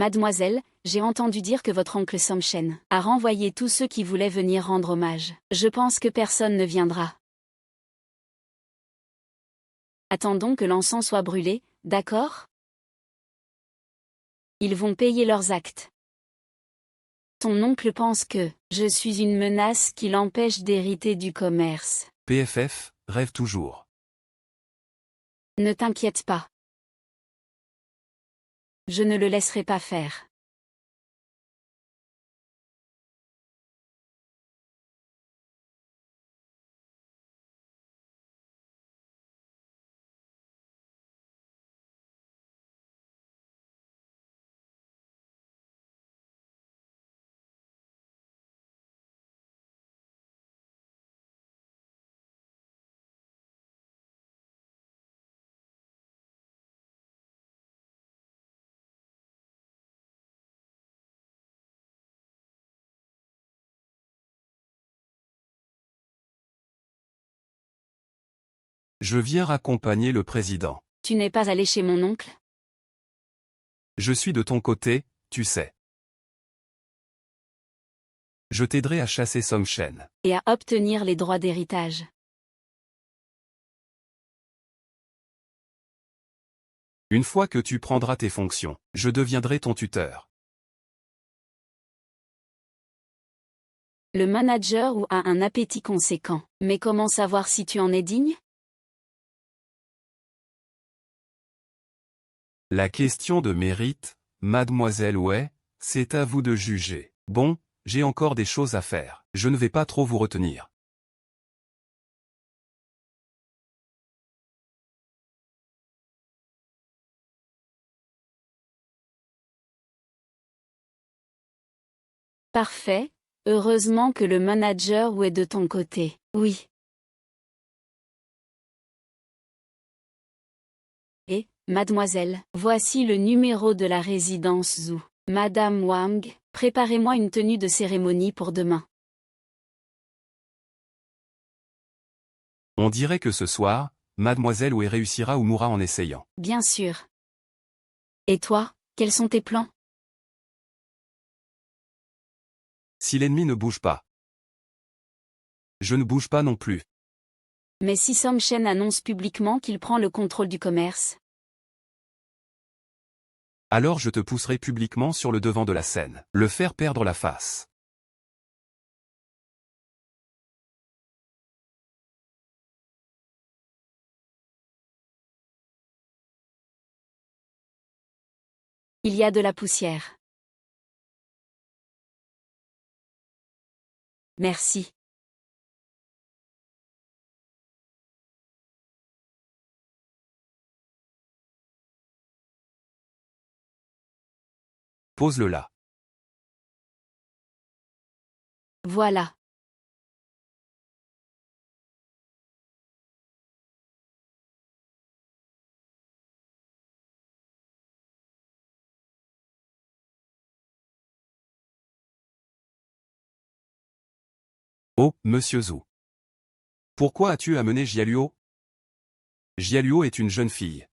Mademoiselle, j'ai entendu dire que votre oncle Somchen a renvoyé tous ceux qui voulaient venir rendre hommage. Je pense que personne ne viendra. Attendons que l'encens soit brûlé, d'accord? Ils vont payer leurs actes. Ton oncle pense que je suis une menace qui l'empêche d'hériter du commerce. PFF, rêve toujours. Ne t'inquiète pas. Je ne le laisserai pas faire. Je viens raccompagner le président. Tu n'es pas allé chez mon oncle? Je suis de ton côté, tu sais. Je t'aiderai à chasser Somchen. Et à obtenir les droits d'héritage. Une fois que tu prendras tes fonctions, je deviendrai ton tuteur. Le manager ou a un appétit conséquent. Mais comment savoir si tu en es digne? La question de mérite, mademoiselle Wei, c'est à vous de juger. Bon, j'ai encore des choses à faire. Je ne vais pas trop vous retenir. Parfait, heureusement que le manager ou est de ton côté. Oui. Et, mademoiselle, voici le numéro de la résidence Zhu. Madame Wang, préparez-moi une tenue de cérémonie pour demain. On dirait que ce soir, mademoiselle Wei réussira ou mourra en essayant. Bien sûr. Et toi, quels sont tes plans? Si l'ennemi ne bouge pas, je ne bouge pas non plus. Mais si Somchen annonce publiquement qu'il prend le contrôle du commerce? Alors je te pousserai publiquement sur le devant de la scène. Le faire perdre la face. Il y a de la poussière. Merci. Pose-le là. Voilà. Oh, monsieur Zhu. Pourquoi as-tu amené Jialuo? Jialuo est une jeune fille.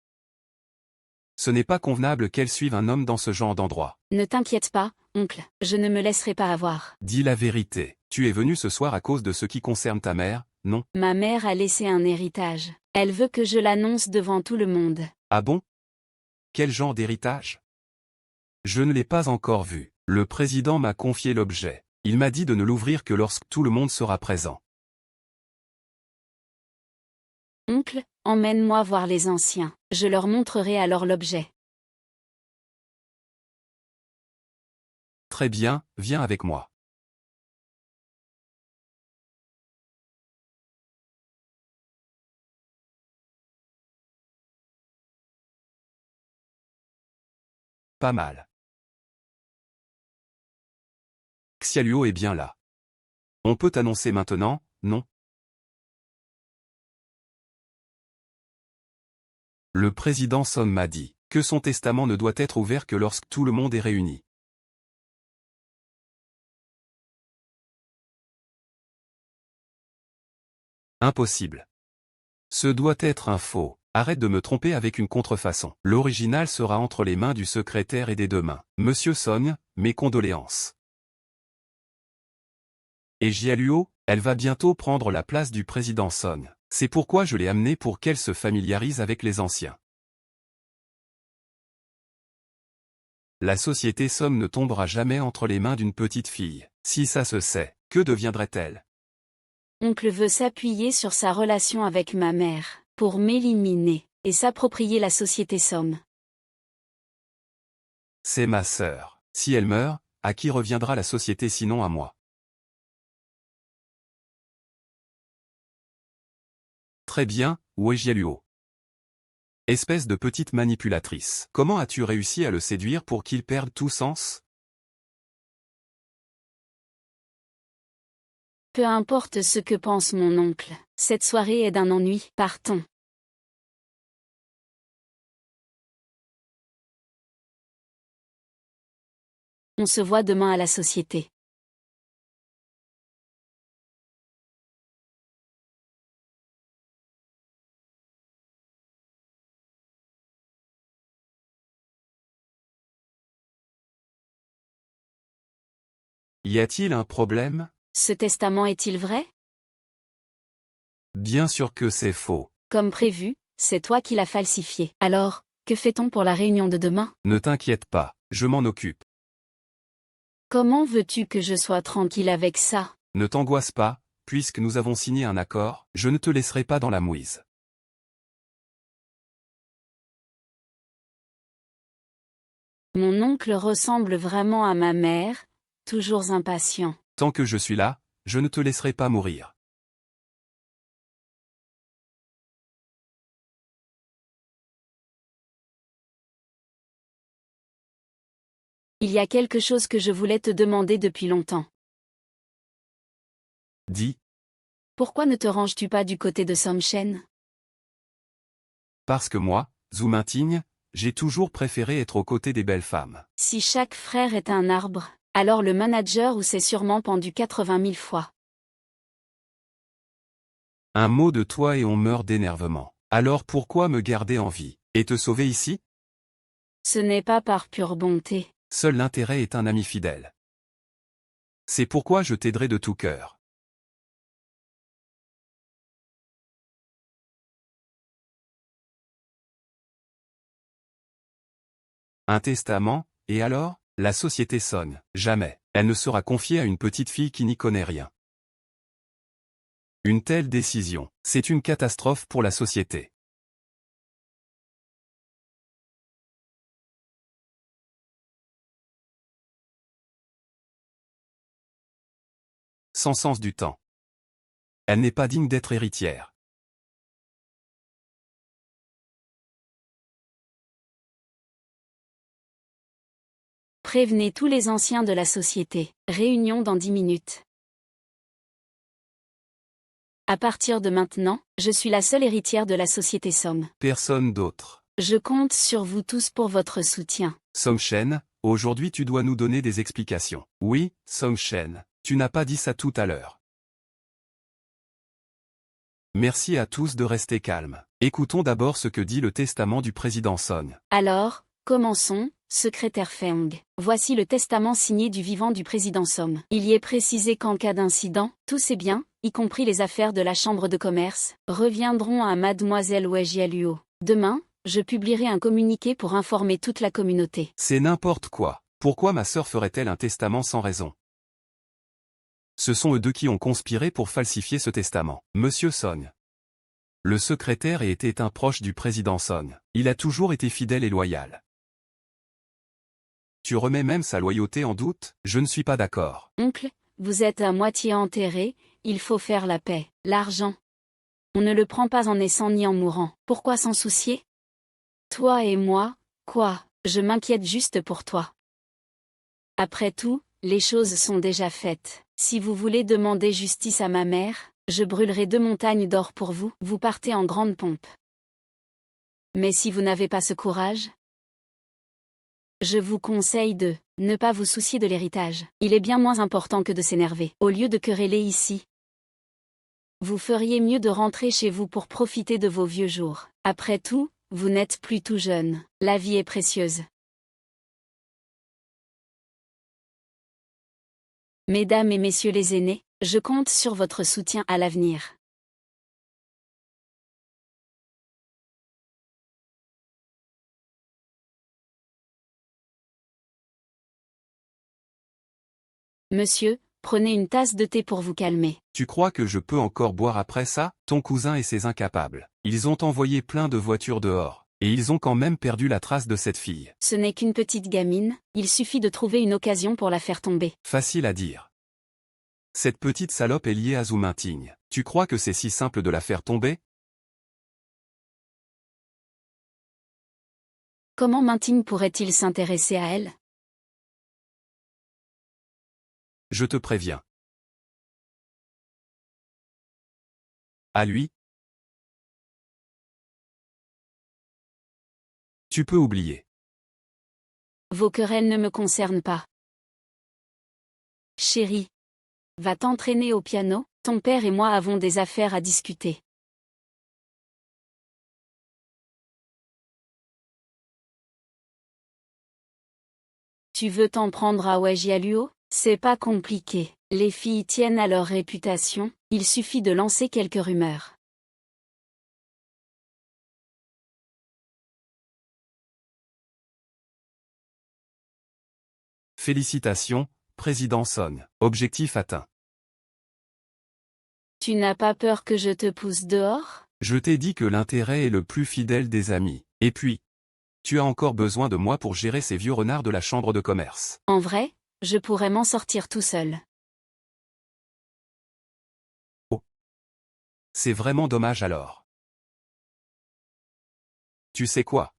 Ce n'est pas convenable qu'elle suive un homme dans ce genre d'endroit. Ne t'inquiète pas, oncle, je ne me laisserai pas avoir. Dis la vérité. Tu es venu ce soir à cause de ce qui concerne ta mère, non? Ma mère a laissé un héritage. Elle veut que je l'annonce devant tout le monde. Ah bon? Quel genre d'héritage? Je ne l'ai pas encore vu. Le président m'a confié l'objet. Il m'a dit de ne l'ouvrir que lorsque tout le monde sera présent. Oncle, emmène-moi voir les anciens. Je leur montrerai alors l'objet. Très bien, viens avec moi. Pas mal. Xialuo est bien là. On peut t'annoncer maintenant, non? Le président Song m'a dit que son testament ne doit être ouvert que lorsque tout le monde est réuni. Impossible. Ce doit être un faux. Arrête de me tromper avec une contrefaçon. L'original sera entre les mains du secrétaire et des deux mains. Monsieur Song, mes condoléances. Et Jialuo, elle va bientôt prendre la place du président Song. C'est pourquoi je l'ai amenée pour qu'elle se familiarise avec les anciens. La société Somme ne tombera jamais entre les mains d'une petite fille. Si ça se sait, que deviendrait-elle? Oncle veut s'appuyer sur sa relation avec ma mère, pour m'éliminer, et s'approprier la société Somme. C'est ma sœur. Si elle meurt, à qui reviendra la société sinon à moi? Très bien, où est Jialuo? Espèce de petite manipulatrice. Comment as-tu réussi à le séduire pour qu'il perde tout sens? Peu importe ce que pense mon oncle, cette soirée est d'un ennui, partons. On se voit demain à la société. Y a-t-il un problème? Ce testament est-il vrai? Bien sûr que c'est faux. Comme prévu, c'est toi qui l'as falsifié. Alors, que fait-on pour la réunion de demain? Ne t'inquiète pas, je m'en occupe. Comment veux-tu que je sois tranquille avec ça? Ne t'angoisse pas, puisque nous avons signé un accord, je ne te laisserai pas dans la mouise. Mon oncle ressemble vraiment à ma mère, toujours impatient. Tant que je suis là, je ne te laisserai pas mourir. Il y a quelque chose que je voulais te demander depuis longtemps. Dis, Pourquoi ne te ranges-tu pas du côté de Somchen? parce que moi, Zhu Mintigne, j'ai toujours préféré être aux côtés des belles femmes. Si chaque frère est un arbre, alors le manager ou s'est sûrement pendu 80 000 fois. Un mot de toi et on meurt d'énervement. Alors pourquoi me garder en vie, et te sauver ici? Ce n'est pas par pure bonté. Seul l'intérêt est un ami fidèle. C'est pourquoi je t'aiderai de tout cœur. Un testament, et alors? La société sonne. Jamais. Elle ne sera confiée à une petite fille qui n'y connaît rien. Une telle décision, c'est une catastrophe pour la société. Sans sens du temps. Elle n'est pas digne d'être héritière. Prévenez tous les anciens de la société. Réunion dans 10 minutes. À partir de maintenant, je suis la seule héritière de la société Somme. Personne d'autre. Je compte sur vous tous pour votre soutien. Somchen, aujourd'hui tu dois nous donner des explications. Oui, Somchen, tu n'as pas dit ça tout à l'heure. Merci à tous de rester calmes. Écoutons d'abord ce que dit le testament du président Song. Alors, commençons, secrétaire Feng. Voici le testament signé du vivant du président Somme. Il y est précisé qu'en cas d'incident, tous ces biens, y compris les affaires de la chambre de commerce, reviendront à mademoiselle Wei Jialuo. Demain, je publierai un communiqué pour informer toute la communauté. C'est n'importe quoi. Pourquoi ma sœur ferait-elle un testament sans raison? Ce sont eux deux qui ont conspiré pour falsifier ce testament. Monsieur Song. Le secrétaire était un proche du président Song. Il a toujours été fidèle et loyal. Tu remets même sa loyauté en doute? Je ne suis pas d'accord. Oncle, vous êtes à moitié enterré, il faut faire la paix. L'argent. On ne le prend pas en naissant ni en mourant. Pourquoi s'en soucier? Toi et moi, quoi, je m'inquiète juste pour toi. Après tout, les choses sont déjà faites. Si vous voulez demander justice à ma mère, je brûlerai 2 montagnes d'or pour vous. Vous partez en grande pompe. Mais si vous n'avez pas ce courage, je vous conseille de ne pas vous soucier de l'héritage. Il est bien moins important que de s'énerver. Au lieu de quereller ici, vous feriez mieux de rentrer chez vous pour profiter de vos vieux jours. Après tout, vous n'êtes plus tout jeune. La vie est précieuse. Mesdames et messieurs les aînés, je compte sur votre soutien à l'avenir. Monsieur, prenez une tasse de thé pour vous calmer. Tu crois que je peux encore boire après ça? Ton cousin et ses incapables. Ils ont envoyé plein de voitures dehors. Et ils ont quand même perdu la trace de cette fille. Ce n'est qu'une petite gamine, il suffit de trouver une occasion pour la faire tomber. Facile à dire. Cette petite salope est liée à Zhu Minting. Tu crois que c'est si simple de la faire tomber? Comment Minting pourrait-il s'intéresser à elle? Je te préviens. À lui? Tu peux oublier. Vos querelles ne me concernent pas. Chérie, va t'entraîner au piano, ton père et moi avons des affaires à discuter. Tu veux t'en prendre à Wei Jialuo? C'est pas compliqué. Les filles tiennent à leur réputation, il suffit de lancer quelques rumeurs. Félicitations, Président Son. Objectif atteint. Tu n'as pas peur que je te pousse dehors? Je t'ai dit que l'intérêt est le plus fidèle des amis. Et puis, tu as encore besoin de moi pour gérer ces vieux renards de la chambre de commerce. En vrai, je pourrais m'en sortir tout seul. Oh. C'est vraiment dommage alors. Tu sais quoi?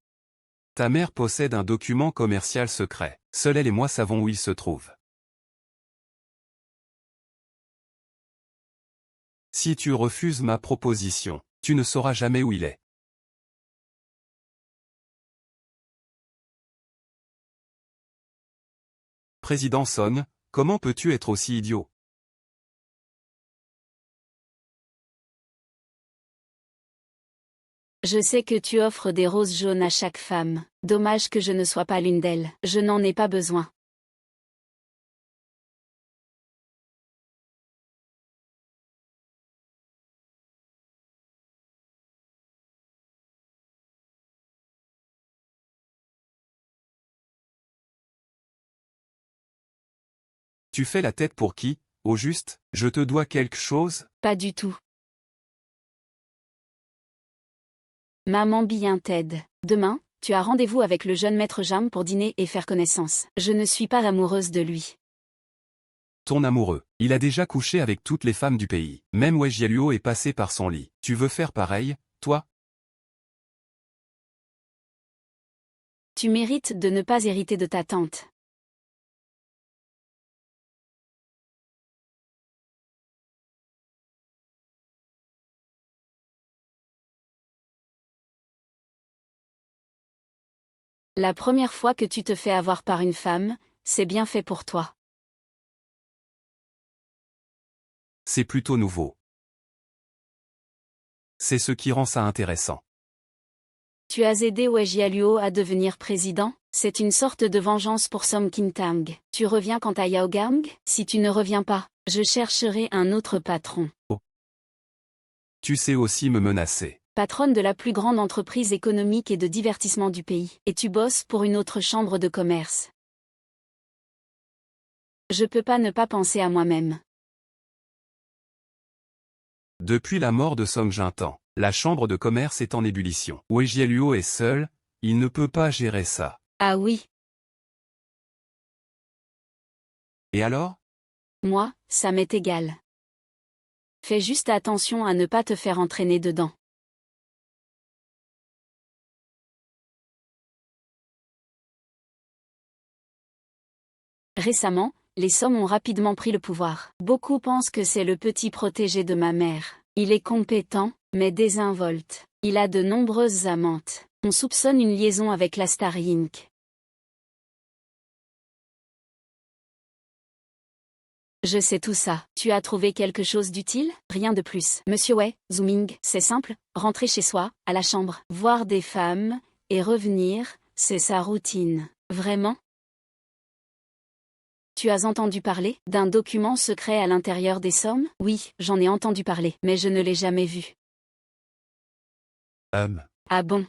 Ta mère possède un document commercial secret. Seul elle et moi savons où il se trouve. Si tu refuses ma proposition, tu ne sauras jamais où il est. Président Son, comment peux-tu être aussi idiot? Je sais que tu offres des roses jaunes à chaque femme. Dommage que je ne sois pas l'une d'elles. Je n'en ai pas besoin. Tu fais la tête pour qui, au juste? Je te dois quelque chose? Pas du tout. Maman bien Ted. Demain, tu as rendez-vous avec le jeune maître Jam pour dîner et faire connaissance. Je ne suis pas amoureuse de lui. Ton amoureux. Il a déjà couché avec toutes les femmes du pays. Même Wei Jialuo est passé par son lit. Tu veux faire pareil, toi? Tu mérites de ne pas hériter de ta tante. La première fois que tu te fais avoir par une femme, c'est bien fait pour toi. C'est plutôt nouveau. C'est ce qui rend ça intéressant. Tu as aidé Wei Jialuo à devenir président? C'est une sorte de vengeance pour Song Qintang. Tu reviens quant à Yao Gang? Si tu ne reviens pas, je chercherai un autre patron. Oh. Tu sais aussi me menacer. Patronne de la plus grande entreprise économique et de divertissement du pays. Et tu bosses pour une autre chambre de commerce. Je peux pas ne pas penser à moi-même. Depuis la mort de Song Jintan, la chambre de commerce est en ébullition. Wei Jialuo est seul, il ne peut pas gérer ça. Ah oui. Et alors? Moi, ça m'est égal. Fais juste attention à ne pas te faire entraîner dedans. Récemment, les Song ont rapidement pris le pouvoir. Beaucoup pensent que c'est le petit protégé de ma mère. Il est compétent, mais désinvolte. Il a de nombreuses amantes. On soupçonne une liaison avec la Star Inc. Je sais tout ça. Tu as trouvé quelque chose d'utile? Rien de plus. Monsieur Wei, zooming, c'est simple, rentrer chez soi, à la chambre, voir des femmes, et revenir, c'est sa routine. Vraiment? Tu as entendu parler d'un document secret à l'intérieur des sommes? Oui, j'en ai entendu parler, mais je ne l'ai jamais vu. Ah bon?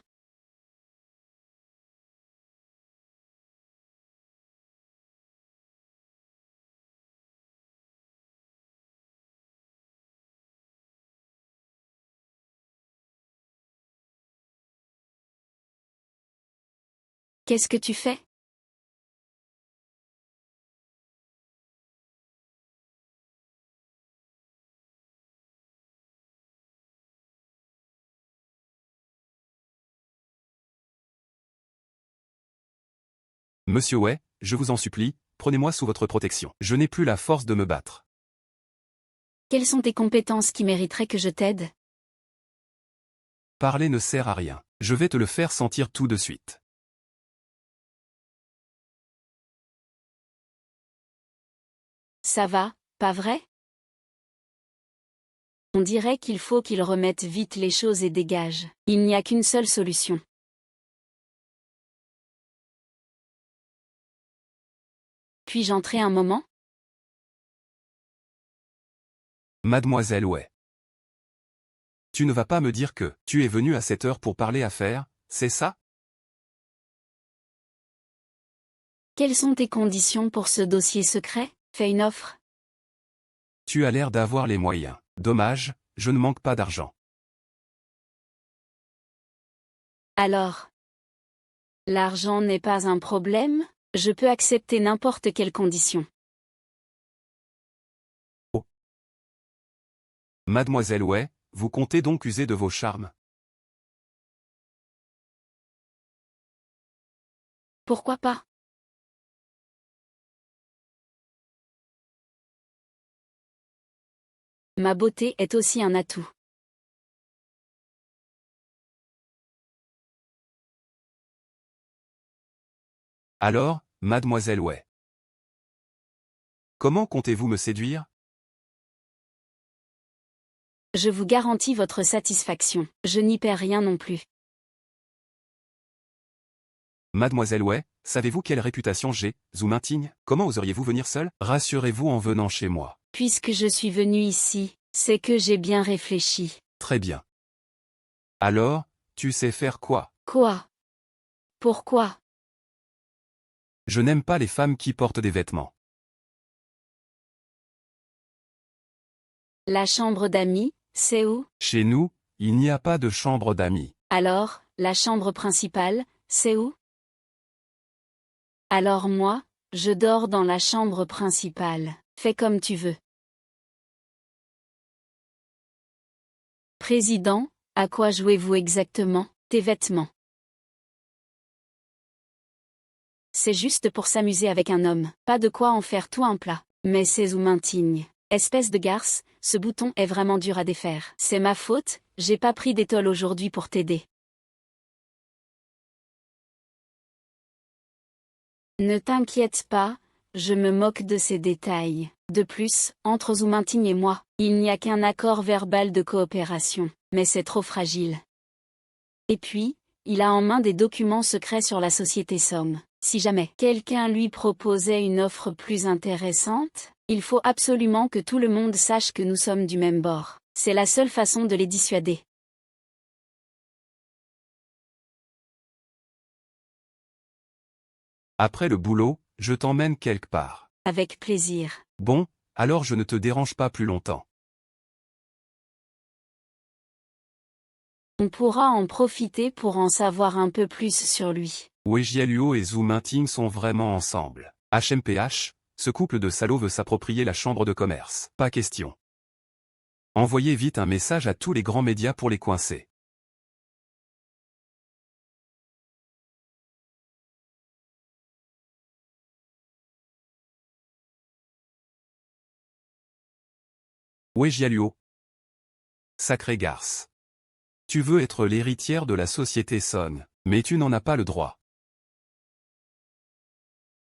Qu'est-ce que tu fais? Monsieur Wei, je vous en supplie, prenez-moi sous votre protection. Je n'ai plus la force de me battre. Quelles sont tes compétences qui mériteraient que je t'aide? Parler ne sert à rien. Je vais te le faire sentir tout de suite. Ça va, pas vrai? On dirait qu'il faut qu'il remette vite les choses et dégage. Il n'y a qu'une seule solution. Puis-je entrer un moment? Mademoiselle Wei. Tu ne vas pas me dire que tu es venu à cette heure pour parler affaires, c'est ça? Quelles sont tes conditions pour ce dossier secret? Fais une offre. Tu as l'air d'avoir les moyens. Dommage, je ne manque pas d'argent. Alors, l'argent n'est pas un problème, je peux accepter n'importe quelle condition. Oh. Mademoiselle Wei, vous comptez donc user de vos charmes? Pourquoi pas? Ma beauté est aussi un atout. Alors, mademoiselle Wei. Comment comptez-vous me séduire? Je vous garantis votre satisfaction. Je n'y perds rien non plus. Mademoiselle Wei, savez-vous quelle réputation j'ai, Zhu Minting? Comment oseriez-vous venir seul? Rassurez-vous en venant chez moi. Puisque je suis venu ici, c'est que j'ai bien réfléchi. Très bien. Alors, tu sais faire quoi? Quoi? Pourquoi? Je n'aime pas les femmes qui portent des vêtements. La chambre d'amis, c'est où? Chez nous, il n'y a pas de chambre d'amis. Alors, la chambre principale, c'est où? Alors moi, je dors dans la chambre principale. Fais comme tu veux. Président, à quoi jouez-vous exactement? Tes vêtements. C'est juste pour s'amuser avec un homme, pas de quoi en faire tout un plat. Mais c'est Zhu Minting. Espèce de garce, ce bouton est vraiment dur à défaire. C'est ma faute, j'ai pas pris d'étole aujourd'hui pour t'aider. Ne t'inquiète pas, je me moque de ces détails. De plus, entre Zhu Minting et moi, il n'y a qu'un accord verbal de coopération, mais c'est trop fragile. Et puis, il a en main des documents secrets sur la société Somme. Si jamais quelqu'un lui proposait une offre plus intéressante, il faut absolument que tout le monde sache que nous sommes du même bord. C'est la seule façon de les dissuader. Après le boulot, je t'emmène quelque part. Avec plaisir. Bon, alors je ne te dérange pas plus longtemps. On pourra en profiter pour en savoir un peu plus sur lui. Wei Jialuo et Zhu Minting sont vraiment ensemble. HMPH, ce couple de salauds veut s'approprier la chambre de commerce. Pas question. Envoyez vite un message à tous les grands médias pour les coincer. Wei Jialuo. Sacré garce. Tu veux être l'héritière de la société Song, mais tu n'en as pas le droit.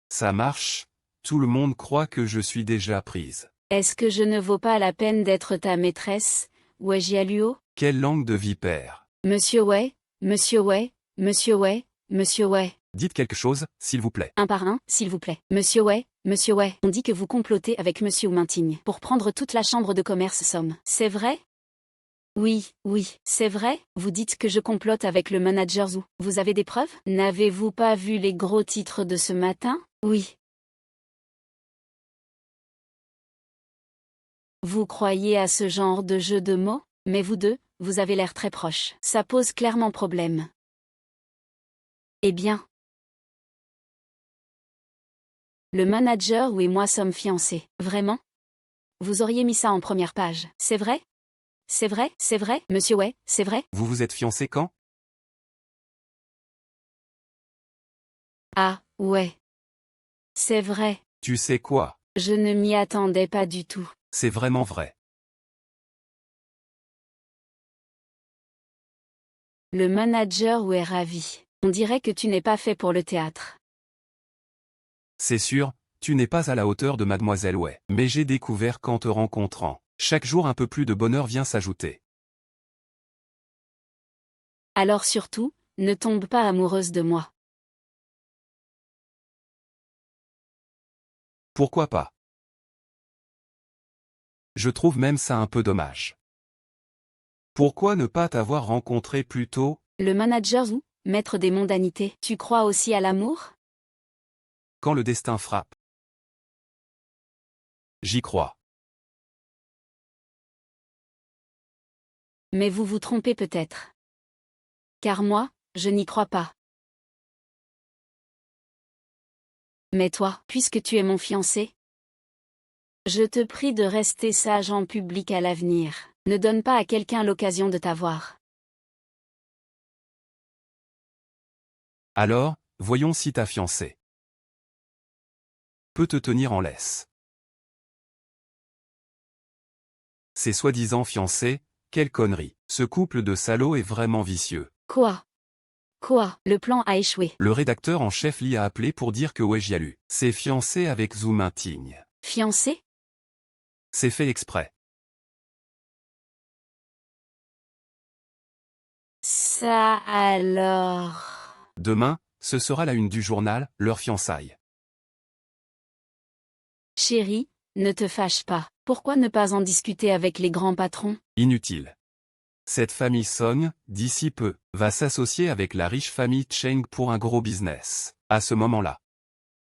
Ça marche, tout le monde croit que je suis déjà prise. Est-ce que je ne vaux pas la peine d'être ta maîtresse, Wei Jialuo? Quelle langue de vipère. Monsieur Wei, Monsieur Wei, Monsieur Wei, Monsieur Wei. Dites quelque chose, s'il vous plaît. Un par un, s'il vous plaît. Monsieur Wei, Monsieur Wei. On dit que vous complotez avec Monsieur Oumintigne pour prendre toute la chambre de commerce Somme. C'est vrai? Oui, oui, c'est vrai. Vous dites que je complote avec le manager Zhu. Vous avez des preuves? N'avez-vous pas vu les gros titres de ce matin? Oui. Vous croyez à ce genre de jeu de mots? Mais vous deux, vous avez l'air très proches. Ça pose clairement problème. Eh bien. Le manager et moi sommes fiancés. Vraiment? Vous auriez mis ça en première page. C'est vrai? C'est vrai, c'est vrai, Monsieur Wei, c'est vrai? Vous vous êtes fiancé quand? Ah, ouais. C'est vrai. Tu sais quoi? Je ne m'y attendais pas du tout. C'est vraiment vrai. Le manager est ravi. On dirait que tu n'es pas fait pour le théâtre. C'est sûr, tu n'es pas à la hauteur de Mademoiselle Wei. Mais j'ai découvert qu'en te rencontrant, chaque jour un peu plus de bonheur vient s'ajouter. Alors surtout, ne tombe pas amoureuse de moi. Pourquoi pas? Je trouve même ça un peu dommage. Pourquoi ne pas t'avoir rencontré plus tôt? Le manager Zhu, maître des mondanités, tu crois aussi à l'amour? Quand le destin frappe. J'y crois. Mais vous vous trompez peut-être. Car moi, je n'y crois pas. Mais toi, puisque tu es mon fiancé, je te prie de rester sage en public à l'avenir. Ne donne pas à quelqu'un l'occasion de t'avoir. Alors, voyons si ta fiancée peut te tenir en laisse. Ces soi-disant fiancés, quelle connerie. Ce couple de salauds est vraiment vicieux. Quoi? Quoi? Le plan a échoué. Le rédacteur en chef Li a appelé pour dire que Wei Jialu s'est fiancé avec Zhu Minting. Fiancé? C'est fait exprès. Ça alors. Demain, ce sera la une du journal, leur fiançailles. Chérie, ne te fâche pas. Pourquoi ne pas en discuter avec les grands patrons? Inutile. Cette famille Song, d'ici peu, va s'associer avec la riche famille Cheng pour un gros business. À ce moment-là,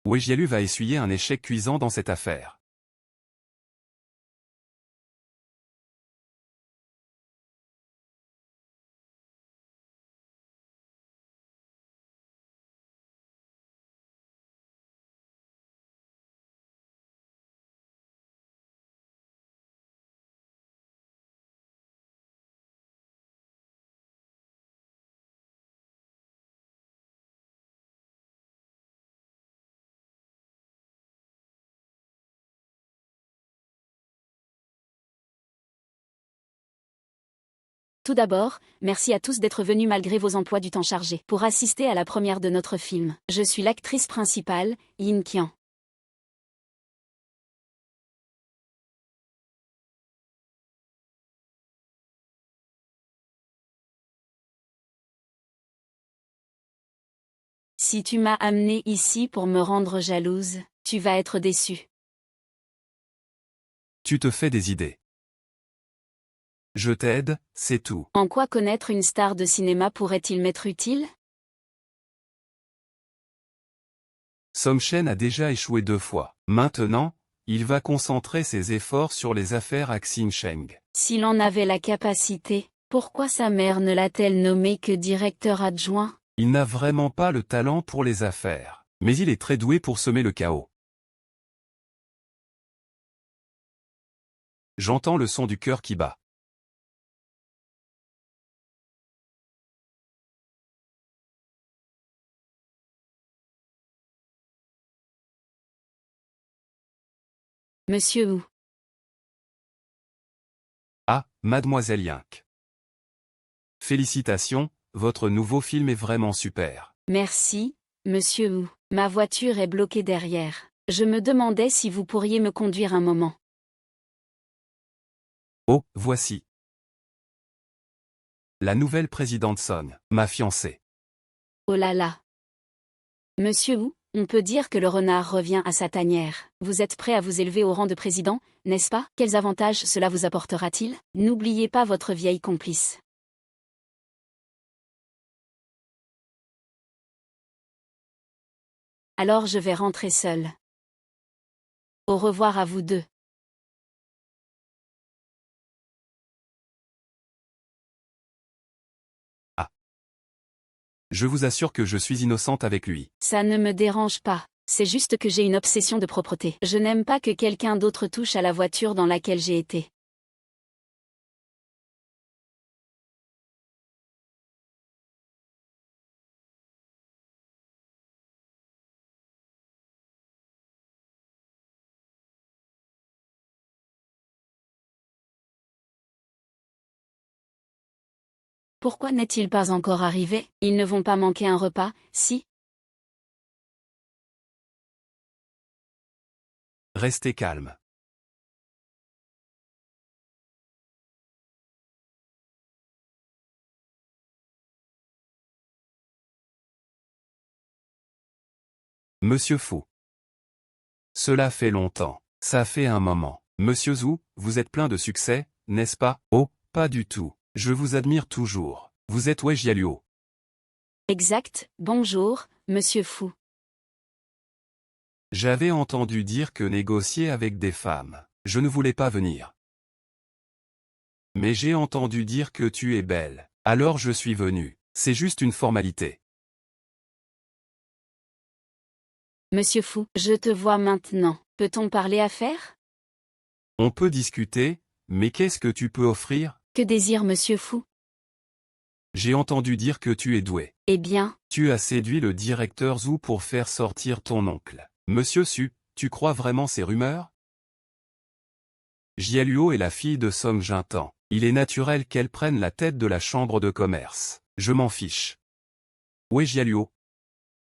Wei Jialu va essuyer un échec cuisant dans cette affaire. Tout d'abord, merci à tous d'être venus malgré vos emplois du temps chargés pour assister à la première de notre film. Je suis l'actrice principale, Yin Qian. Si tu m'as amenée ici pour me rendre jalouse, tu vas être déçue. Tu te fais des idées. Je t'aide, c'est tout. En quoi connaître une star de cinéma pourrait-il m'être utile? Song Shen a déjà échoué 2 fois. Maintenant, il va concentrer ses efforts sur les affaires à Xincheng. S'il en avait la capacité, pourquoi sa mère ne l'a-t-elle nommé que directeur adjoint? Il n'a vraiment pas le talent pour les affaires. Mais il est très doué pour semer le chaos. J'entends le son du cœur qui bat. Monsieur Wu. Ah, Mademoiselle Yink. Félicitations, votre nouveau film est vraiment super. Merci, monsieur Wu. Ma voiture est bloquée derrière. Je me demandais si vous pourriez me conduire un moment. Oh, voici. La nouvelle présidente sonne, ma fiancée. Oh là là. Monsieur Wu, on peut dire que le renard revient à sa tanière. Vous êtes prêt à vous élever au rang de président, n'est-ce pas? Quels avantages cela vous apportera-t-il? N'oubliez pas votre vieille complice. Alors je vais rentrer seule. Au revoir à vous deux. Ah. Je vous assure que je suis innocente avec lui. Ça ne me dérange pas. C'est juste que j'ai une obsession de propreté. Je n'aime pas que quelqu'un d'autre touche à la voiture dans laquelle j'ai été. Pourquoi n'est-il pas encore arrivé? Ils ne vont pas manquer un repas, si? Restez calme. Monsieur Fu. Cela fait longtemps. Ça fait un moment. Monsieur Zhu, vous êtes plein de succès, n'est-ce pas? Oh, pas du tout. Je vous admire toujours. Vous êtes Wei Jialuo. Exact, bonjour, monsieur Fu. J'avais entendu dire que négocier avec des femmes, je ne voulais pas venir. Mais j'ai entendu dire que tu es belle. Alors je suis venu. C'est juste une formalité. Monsieur Fu, je te vois maintenant. Peut-on parler affaires? On peut discuter, mais qu'est-ce que tu peux offrir? Que désire monsieur Fu? J'ai entendu dire que tu es doué. Eh bien, Tu as séduit le directeur Zhu pour faire sortir ton oncle. Monsieur Su, tu crois vraiment ces rumeurs? Jialuo est la fille de Song Jintan. Il est naturel qu'elle prenne la tête de la chambre de commerce. Je m'en fiche. Wei Jialuo.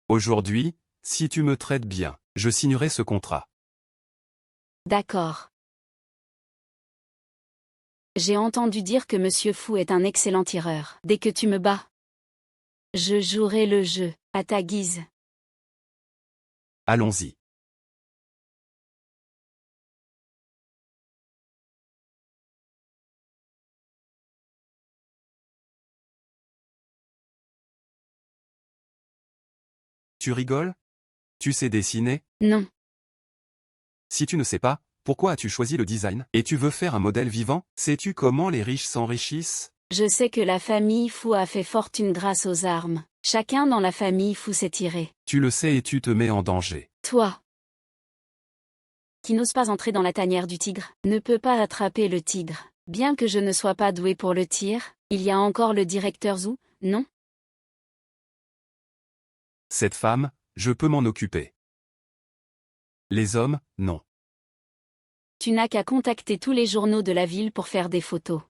Aujourd'hui, si tu me traites bien, je signerai ce contrat. d'accord. J'ai entendu dire que monsieur Fu est un excellent tireur. Dès que tu me bats, je jouerai le jeu, à ta guise. Allons-y. Tu rigoles? Tu sais dessiner? Non. Si tu ne sais pas, pourquoi as-tu choisi le design? Et tu veux faire un modèle vivant? Sais-tu comment les riches s'enrichissent? Je sais que la famille Fu a fait fortune grâce aux armes. Chacun dans la famille Fu s'est tiré. Tu le sais et tu te mets en danger. Toi, qui n'ose pas entrer dans la tanière du tigre, ne peut pas attraper le tigre. Bien que je ne sois pas doué pour le tir, il y a encore le directeur Zhu, non? Cette femme, je peux m'en occuper. Les hommes, non. Tu n'as qu'à contacter tous les journaux de la ville pour faire des photos.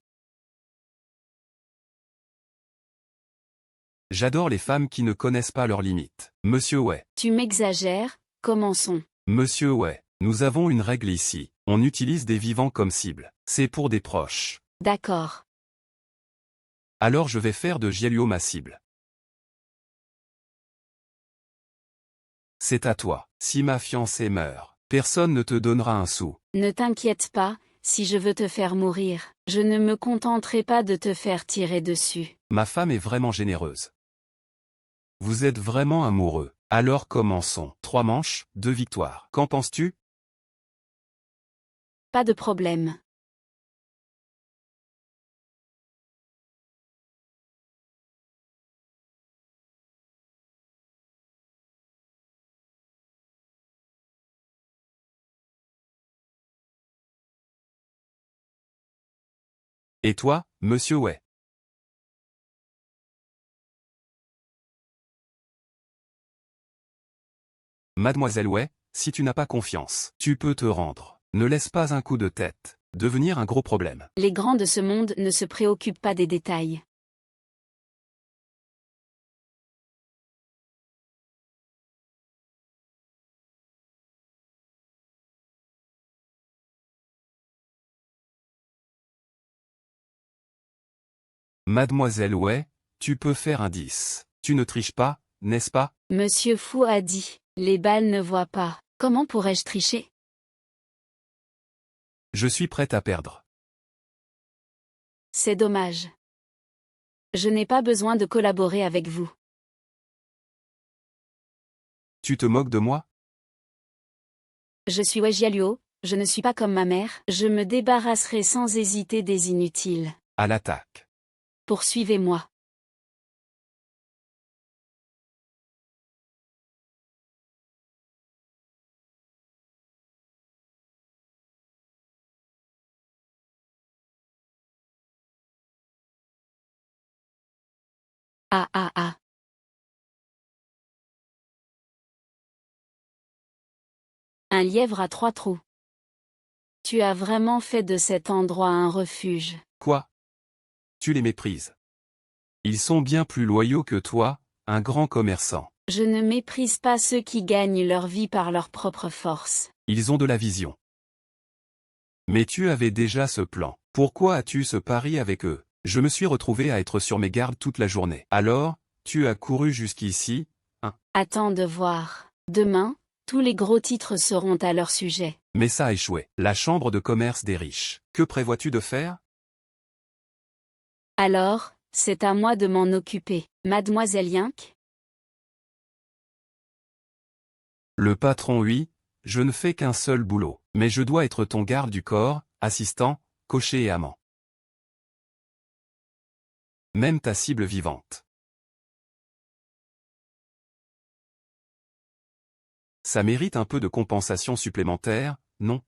J'adore les femmes qui ne connaissent pas leurs limites. Monsieur Wei. Tu m'exagères, commençons. Monsieur Wei, nous avons une règle ici. On utilise des vivants comme cible. C'est pour des proches. D'accord. Alors je vais faire de Jialuo ma cible. C'est à toi. Si ma fiancée meurt, personne ne te donnera un sou. Ne t'inquiète pas, si je veux te faire mourir, je ne me contenterai pas de te faire tirer dessus. Ma femme est vraiment généreuse. Vous êtes vraiment amoureux. Alors commençons. 3 manches, 2 victoires. Qu'en penses-tu? Pas de problème. Et toi, monsieur Wei? Mademoiselle Wei, si tu n'as pas confiance, tu peux te rendre. Ne laisse pas un coup de tête devenir un gros problème. Les grands de ce monde ne se préoccupent pas des détails. Mademoiselle ouais, tu peux faire un 10. Tu ne triches pas, n'est-ce pas? Monsieur Fou a dit, les balles ne voient pas. Comment pourrais-je tricher? Je suis prête à perdre. C'est dommage. Je n'ai pas besoin de collaborer avec vous. Tu te moques de moi? Je suis Wejialuo, je ne suis pas comme ma mère, je me débarrasserai sans hésiter des inutiles. À l'attaque. Poursuivez-moi. Ah ah ah. Un lièvre à 3 trous. Tu as vraiment fait de cet endroit un refuge. Quoi? Tu les méprises. Ils sont bien plus loyaux que toi, un grand commerçant. Je ne méprise pas ceux qui gagnent leur vie par leur propre force. Ils ont de la vision. Mais tu avais déjà ce plan. Pourquoi as-tu ce pari avec eux? Je me suis retrouvé à être sur mes gardes toute la journée. Alors, tu as couru jusqu'ici, hein? Attends de voir. Demain, tous les gros titres seront à leur sujet. Mais ça a échoué. La chambre de commerce des riches. Que prévois-tu de faire? Alors, c'est à moi de m'en occuper. Mademoiselle Yink? Le patron oui, je ne fais qu'un seul boulot. Mais je dois être ton garde du corps, assistant, cocher et amant. Même ta cible vivante. Ça mérite un peu de compensation supplémentaire, non?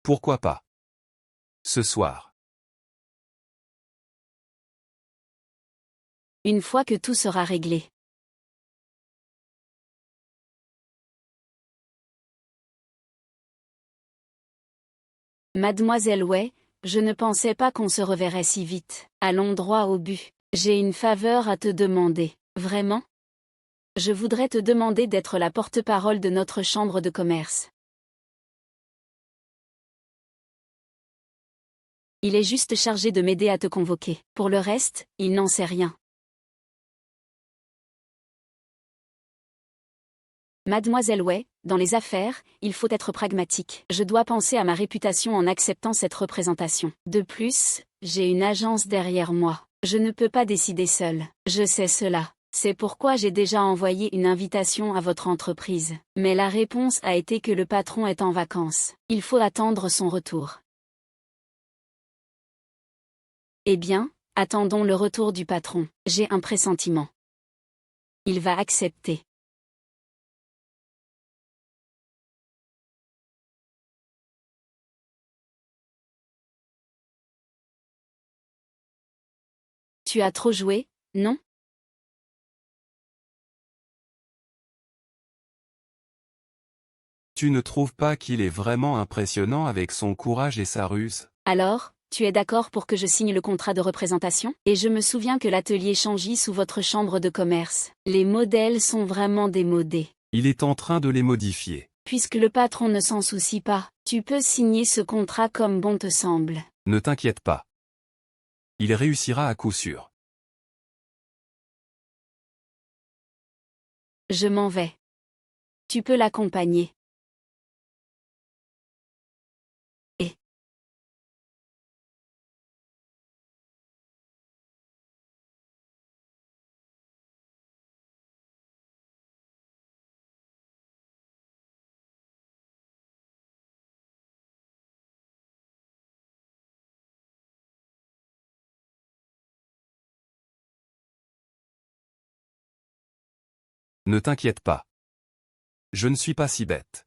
Pourquoi pas? Ce soir. Une fois que tout sera réglé. Mademoiselle Wei, je ne pensais pas qu'on se reverrait si vite. Allons droit au but. J'ai une faveur à te demander. Vraiment? Je voudrais te demander d'être la porte-parole de notre chambre de commerce. Il est juste chargé de m'aider à te convoquer. Pour le reste, il n'en sait rien. Mademoiselle Wei, dans les affaires, il faut être pragmatique. Je dois penser à ma réputation en acceptant cette représentation. De plus, j'ai une agence derrière moi. Je ne peux pas décider seule. Je sais cela. C'est pourquoi j'ai déjà envoyé une invitation à votre entreprise. Mais la réponse a été que le patron est en vacances. Il faut attendre son retour. Eh bien, attendons le retour du patron. J'ai un pressentiment. Il va accepter. Tu as trop joué, non? Tu ne trouves pas qu'il est vraiment impressionnant avec son courage et sa ruse? Alors, tu es d'accord pour que je signe le contrat de représentation? Et je me souviens que l'atelier change sous votre chambre de commerce. Les modèles sont vraiment démodés. Il est en train de les modifier. Puisque le patron ne s'en soucie pas, tu peux signer ce contrat comme bon te semble. Ne t'inquiète pas. Il réussira à coup sûr. Je m'en vais. Tu peux l'accompagner. Et Ne t'inquiète pas. Je ne suis pas si bête.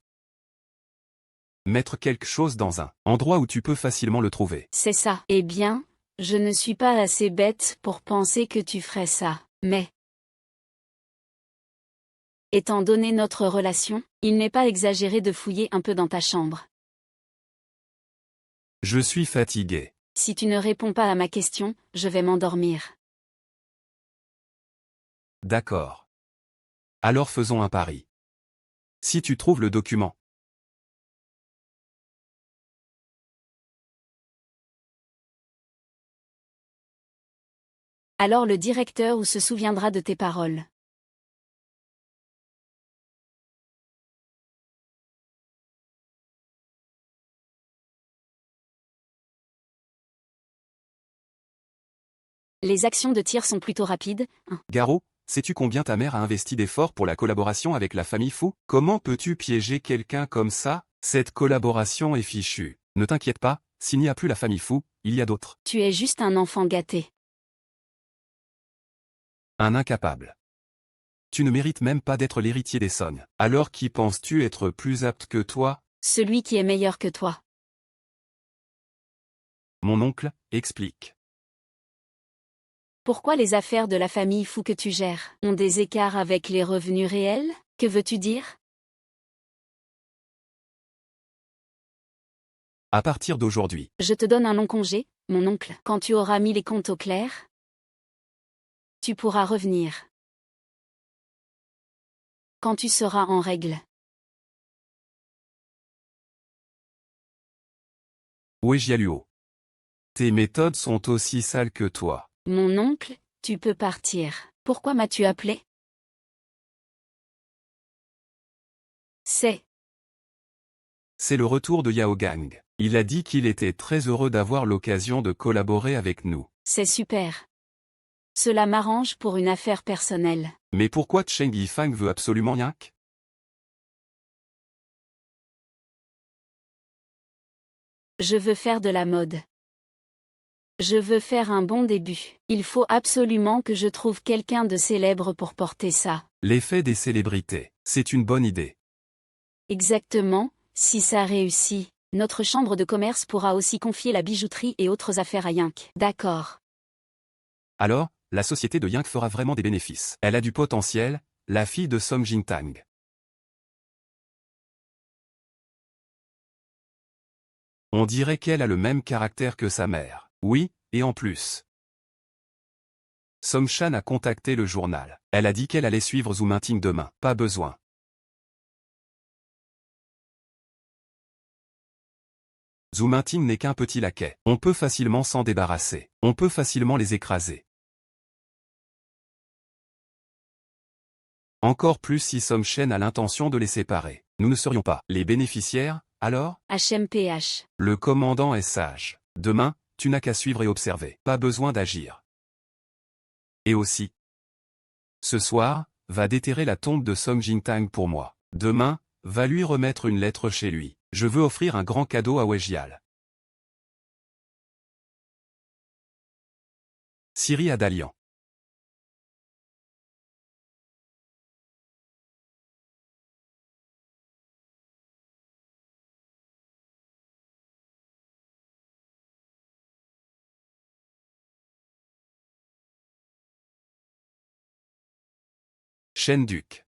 Mettre quelque chose dans un endroit où tu peux facilement le trouver. c'est ça. Eh bien, je ne suis pas assez bête pour penser que tu ferais ça. Mais, étant donné notre relation, il n'est pas exagéré de fouiller un peu dans ta chambre. Je suis fatigué. Si tu ne réponds pas à ma question, je vais m'endormir. D'accord. Alors faisons un pari. Si tu trouves le document, Alors le directeur ou se souviendra de tes paroles. Les actions de tir sont plutôt rapides. Garo, sais-tu combien ta mère a investi d'efforts pour la collaboration avec la famille Fou? Comment peux-tu piéger quelqu'un comme ça? Cette collaboration est fichue. Ne t'inquiète pas, s'il n'y a plus la famille Fou, il y a d'autres. Tu es juste un enfant gâté. Un incapable. Tu ne mérites même pas d'être l'héritier des Song. Alors qui penses-tu être plus apte que toi? Celui qui est meilleur que toi. Mon oncle, explique. Pourquoi les affaires de la famille Fou que tu gères ont des écarts avec les revenus réels? Que veux-tu dire? À partir d'aujourd'hui, Je te donne un long congé, mon oncle. Quand tu auras mis les comptes au clair, tu pourras revenir. Quand tu seras en règle. où est Jialuo? Tes méthodes sont aussi sales que toi. Mon oncle, tu peux partir. Pourquoi m'as-tu appelé? C'est le retour de Yao Gang. Il a dit qu'il était très heureux d'avoir l'occasion de collaborer avec nous. C'est super. Cela m'arrange pour une affaire personnelle. Mais pourquoi Cheng Yifang veut absolument Yank? Je veux faire de la mode. Je veux faire un bon début. Il faut absolument que je trouve quelqu'un de célèbre pour porter ça. L'effet des célébrités. C'est une bonne idée. Exactement, si ça réussit, notre chambre de commerce pourra aussi confier la bijouterie et autres affaires à Yank. D'accord. Alors, la société de Yank fera vraiment des bénéfices. Elle a du potentiel, la fille de Song Jintang. On dirait qu'elle a le même caractère que sa mère. Oui, et en plus. Song Shan a contacté le journal. Elle a dit qu'elle allait suivre Zhu Minting demain. Pas besoin. Zhu Minting n'est qu'un petit laquais. On peut facilement s'en débarrasser. On peut facilement les écraser. Encore plus si Song Shen a l'intention de les séparer. Nous ne serions pas les bénéficiaires, alors? HMPH. Le commandant est sage. Demain, tu n'as qu'à suivre et observer. Pas besoin d'agir. Et aussi. Ce soir, va déterrer la tombe de Song Jintang pour moi. Demain, va lui remettre une lettre chez lui. Je veux offrir un grand cadeau à Weijial. Siri à Dalian. Shen Duc.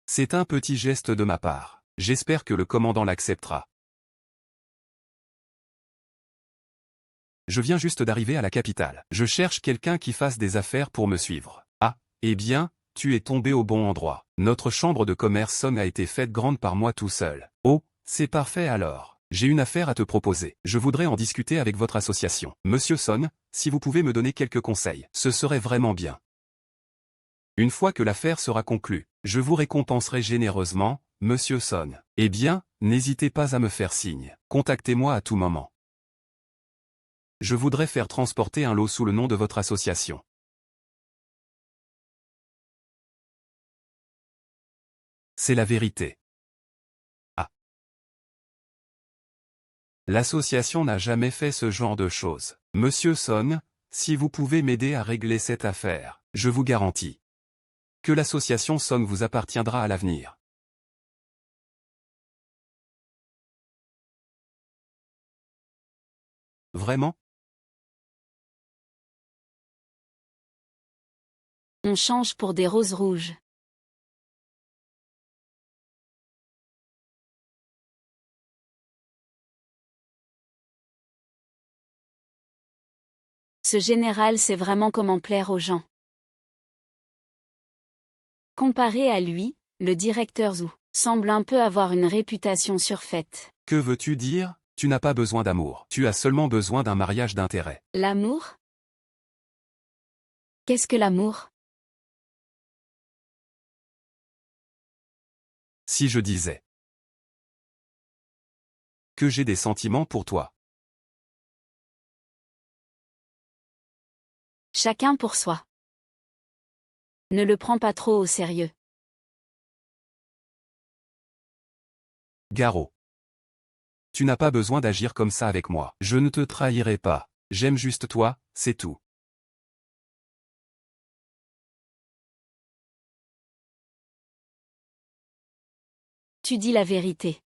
C'est un petit geste de ma part. J'espère que le commandant l'acceptera. Je viens juste d'arriver à la capitale. Je cherche quelqu'un qui fasse des affaires pour me suivre. Ah, eh bien, tu es tombé au bon endroit. Notre chambre de commerce Song a été faite grande par moi tout seul. Oh, c'est parfait alors. J'ai une affaire à te proposer. Je voudrais en discuter avec votre association. Monsieur Son, si vous pouvez me donner quelques conseils, ce serait vraiment bien. Une fois que l'affaire sera conclue, je vous récompenserai généreusement, Monsieur Son. Eh bien, n'hésitez pas à me faire signe. Contactez-moi à tout moment. Je voudrais faire transporter un lot sous le nom de votre association. C'est la vérité. Ah. L'association n'a jamais fait ce genre de choses. Monsieur Son, si vous pouvez m'aider à régler cette affaire, je vous garantis que l'association Son vous appartiendra à l'avenir. Vraiment? On change pour des roses rouges. Ce général sait vraiment comment plaire aux gens. Comparé à lui, le directeur Zhu semble un peu avoir une réputation surfaite. Que veux-tu dire? Tu n'as pas besoin d'amour. Tu as seulement besoin d'un mariage d'intérêt. L'amour? Qu'est-ce que l'amour? Si je disais que j'ai des sentiments pour toi. Chacun pour soi. Ne le prends pas trop au sérieux. Garo. Tu n'as pas besoin d'agir comme ça avec moi. Je ne te trahirai pas. J'aime juste toi, c'est tout. Tu dis la vérité.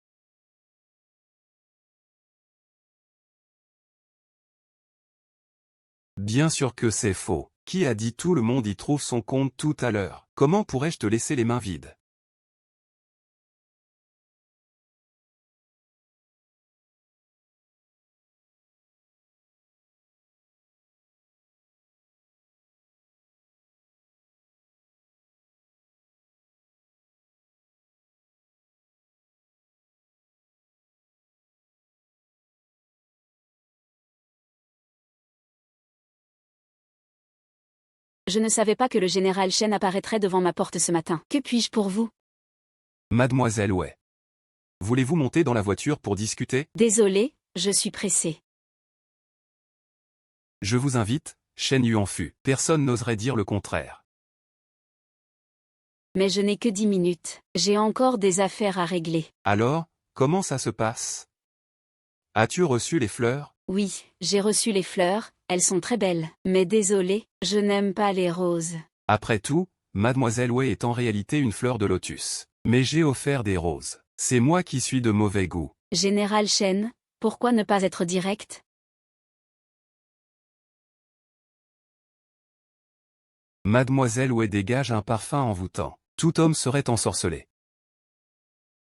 Bien sûr que c'est faux. Qui a dit tout le monde y trouve son compte tout à l'heure? Comment pourrais-je te laisser les mains vides? Je ne savais pas que le général Chen apparaîtrait devant ma porte ce matin. Que puis-je pour vous? Mademoiselle Wei. Voulez-vous monter dans la voiture pour discuter? Désolé, je suis pressé. Je vous invite, Shen Yuanfu. Personne n'oserait dire le contraire. Mais je n'ai que 10 minutes. J'ai encore des affaires à régler. Alors, comment ça se passe? As-tu reçu les fleurs? Oui, j'ai reçu les fleurs, elles sont très belles. Mais désolé, je n'aime pas les roses. Après tout, Mademoiselle Wei est en réalité une fleur de lotus. Mais j'ai offert des roses. C'est moi qui suis de mauvais goût. Général Chen, pourquoi ne pas être direct? Mademoiselle Wei dégage un parfum envoûtant. Tout homme serait ensorcelé.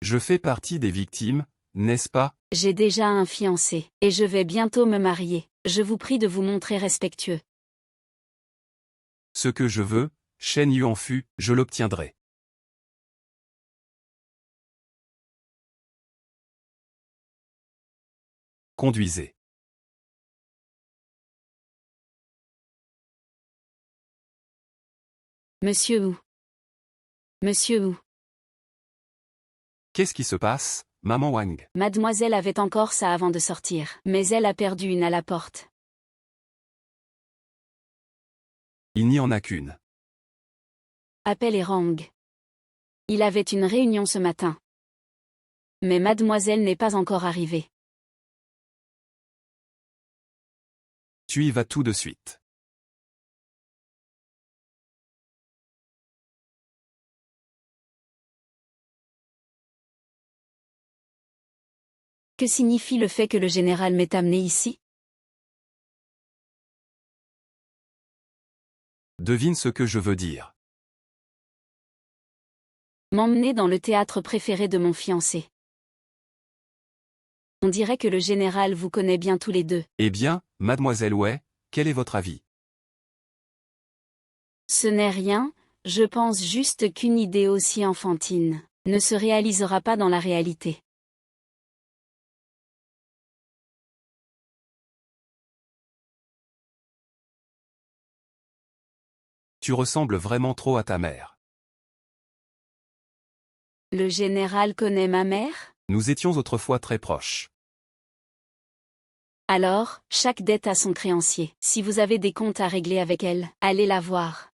Je fais partie des victimes, n'est-ce pas? J'ai déjà un fiancé, et je vais bientôt me marier. Je vous prie de vous montrer respectueux. Ce que je veux, Shen Yuanfu, je l'obtiendrai. Conduisez. Monsieur Wu. Monsieur Wu. Qu'est-ce qui se passe, maman Wang? Mademoiselle avait encore ça avant de sortir, mais elle a perdu une à la porte. Il n'y en a qu'une. Appelle Rang. Il avait une réunion ce matin. Mais mademoiselle n'est pas encore arrivée. Tu y vas tout de suite. Que signifie le fait que le général m'ait amené ici? Devine ce que je veux dire. M'emmener dans le théâtre préféré de mon fiancé. On dirait que le général vous connaît bien tous les deux. Eh bien, Mademoiselle Wei, quel est votre avis? Ce n'est rien, je pense juste qu'une idée aussi enfantine ne se réalisera pas dans la réalité. Tu ressembles vraiment trop à ta mère. Le général connaît ma mère? Nous étions autrefois très proches. Alors, chaque dette a son créancier. Si vous avez des comptes à régler avec elle, allez la voir.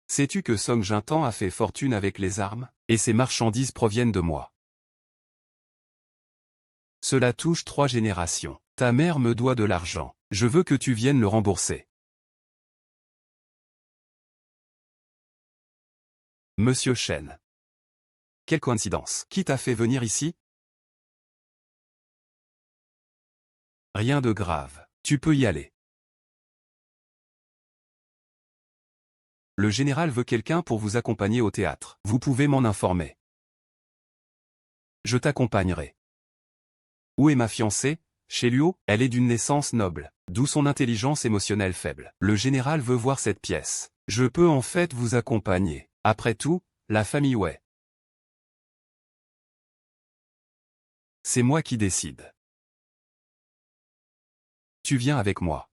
Sais-tu que Song Jintan a fait fortune avec les armes, et ses marchandises proviennent de moi? Cela touche 3 générations. Ta mère me doit de l'argent. Je veux que tu viennes le rembourser. Monsieur Chen. Quelle coïncidence. Qui t'a fait venir ici? Rien de grave. Tu peux y aller. Le général veut quelqu'un pour vous accompagner au théâtre. Vous pouvez m'en informer. Je t'accompagnerai. Où est ma fiancée? Chez Luo, elle est d'une naissance noble, d'où son intelligence émotionnelle faible. Le général veut voir cette pièce. Je peux en fait vous accompagner. Après tout, la famille Wei. C'est moi qui décide. Tu viens avec moi.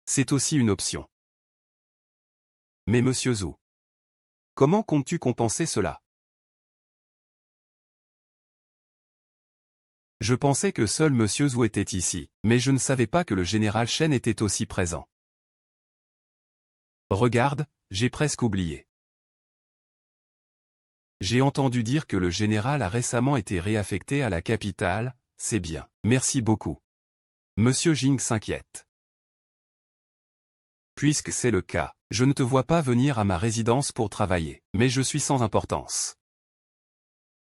C'est aussi une option. Mais monsieur Zhou, comment comptes-tu compenser cela? Je pensais que seul monsieur Zhou était ici, mais je ne savais pas que le général Shen était aussi présent. Regarde, j'ai presque oublié. J'ai entendu dire que le général a récemment été réaffecté à la capitale, c'est bien. Merci beaucoup. Monsieur Jing s'inquiète. Puisque c'est le cas, je ne te vois pas venir à ma résidence pour travailler, mais je suis sans importance.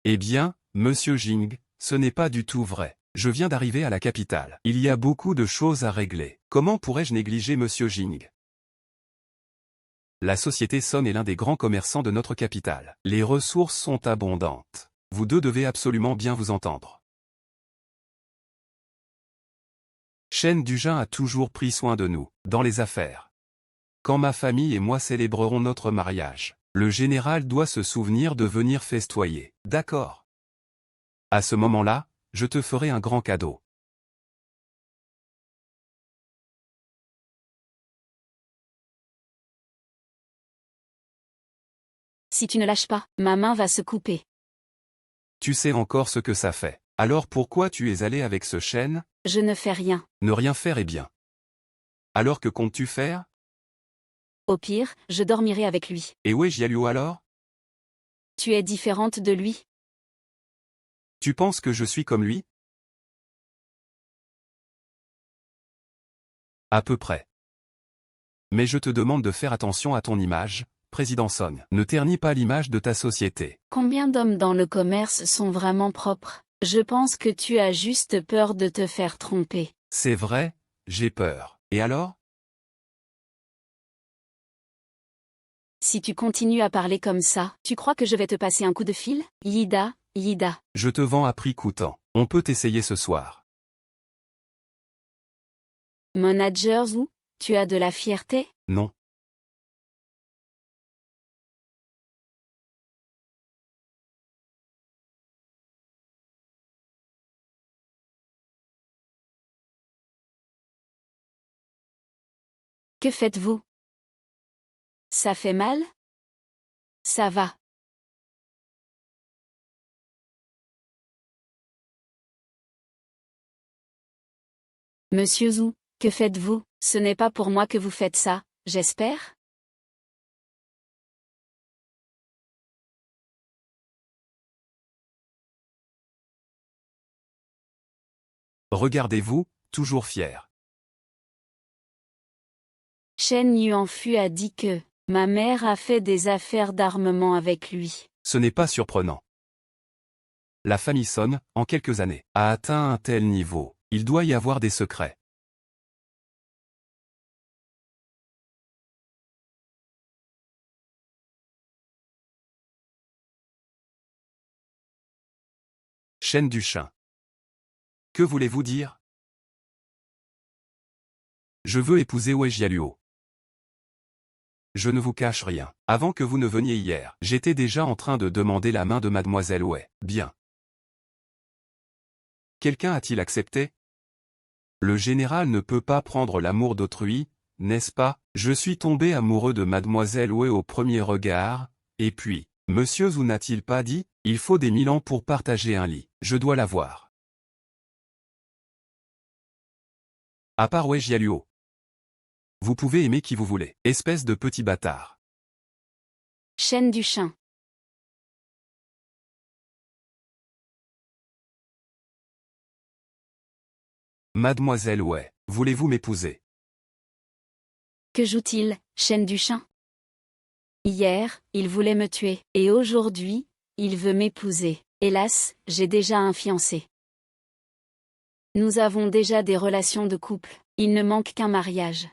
Eh bien, monsieur Jing, ce n'est pas du tout vrai. Je viens d'arriver à la capitale. Il y a beaucoup de choses à régler. Comment pourrais-je négliger monsieur Jing? La société Son est l'un des grands commerçants de notre capitale. Les ressources sont abondantes. Vous deux devez absolument bien vous entendre. Shen Dujin a toujours pris soin de nous, dans les affaires. Quand ma famille et moi célébrerons notre mariage, le général doit se souvenir de venir festoyer. D'accord. À ce moment-là, je te ferai un grand cadeau. Si tu ne lâches pas, ma main va se couper. Tu sais encore ce que ça fait. Alors pourquoi tu es allé avec ce Shen? Je ne fais rien. Ne rien faire est bien. Alors que comptes-tu faire? Au pire, je dormirai avec lui. Et où est Jialuo alors? Tu es différente de lui? Tu penses que je suis comme lui? À peu près. Mais je te demande de faire attention à ton image, Président Son. Ne ternis pas l'image de ta société. Combien d'hommes dans le commerce sont vraiment propres? Je pense que tu as juste peur de te faire tromper. C'est vrai, j'ai peur. Et alors? Si tu continues à parler comme ça, tu crois que je vais te passer un coup de fil? Yida, Yida. Je te vends à prix coûtant. On peut essayer ce soir. Manager Zhou, tu as de la fierté? Non. Que faites-vous? Ça fait mal? Ça va. Monsieur Zhou, que faites-vous? Ce n'est pas pour moi que vous faites ça, j'espère? Regardez-vous, toujours fier. Shen Yuanfu a dit que ma mère a fait des affaires d'armement avec lui. Ce n'est pas surprenant. La famille Son, en quelques années, a atteint un tel niveau. Il doit y avoir des secrets. Shen Duchin. Que voulez-vous dire? Je veux épouser Wei Jialuo. Je ne vous cache rien. Avant que vous ne veniez hier, j'étais déjà en train de demander la main de mademoiselle Wei. Bien. Quelqu'un a-t-il accepté? Le général ne peut pas prendre l'amour d'autrui, n'est-ce pas? Je suis tombé amoureux de mademoiselle Wei au premier regard, et puis, monsieur Zhou n'a-t-il pas dit, il faut des 1000 ans pour partager un lit, je dois l'avoir. À part Wei Jialuo. Vous pouvez aimer qui vous voulez, espèce de petit bâtard. Shen Duchin. Mademoiselle Wei, voulez-vous m'épouser? Que joue-t-il, Shen Duchin? Hier, il voulait me tuer, et aujourd'hui, il veut m'épouser. Hélas, j'ai déjà un fiancé. Nous avons déjà des relations de couple, il ne manque qu'un mariage.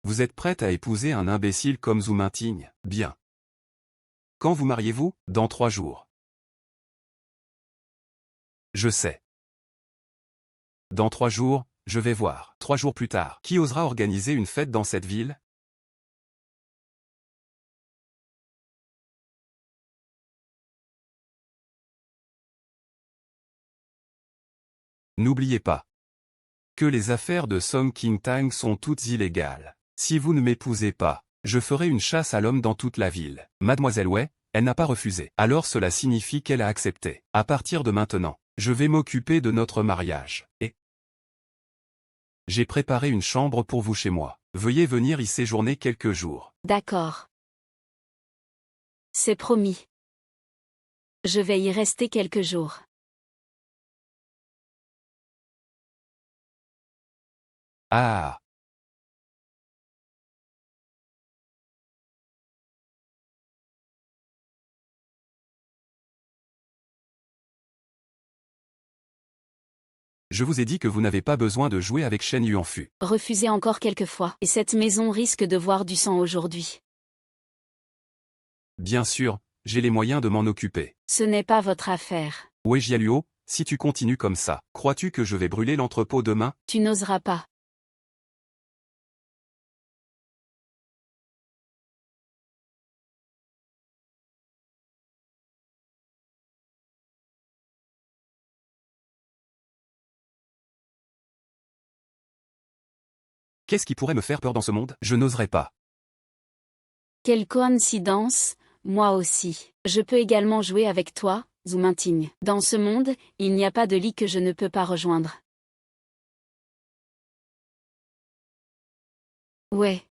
Vous êtes prête à épouser un imbécile comme Zhou Minting? Bien. Quand vous mariez-vous? Dans 3 jours. Je sais. Dans 3 jours, je vais voir. 3 jours plus tard, qui osera organiser une fête dans cette ville? N'oubliez pas que les affaires de Song King Tang sont toutes illégales. Si vous ne m'épousez pas, je ferai une chasse à l'homme dans toute la ville. Mademoiselle Wei, elle n'a pas refusé. Alors cela signifie qu'elle a accepté. À partir de maintenant, je vais m'occuper de notre mariage. Et j'ai préparé une chambre pour vous chez moi. Veuillez venir y séjourner quelques jours. D'accord. C'est promis. Je vais y rester quelques jours. Ah! Je vous ai dit que vous n'avez pas besoin de jouer avec Shen Yuanfu. Refusez encore quelques fois, et cette maison risque de voir du sang aujourd'hui. Bien sûr, j'ai les moyens de m'en occuper. Ce n'est pas votre affaire. Wei Jialuo, si tu continues comme ça, crois-tu que je vais brûler l'entrepôt demain? Tu n'oseras pas. Qu'est-ce qui pourrait me faire peur dans ce monde? Je n'oserais pas. Quelle coïncidence, moi aussi. Je peux également jouer avec toi, Zhu Minting. Dans ce monde, il n'y a pas de lit que je ne peux pas rejoindre. Ouais.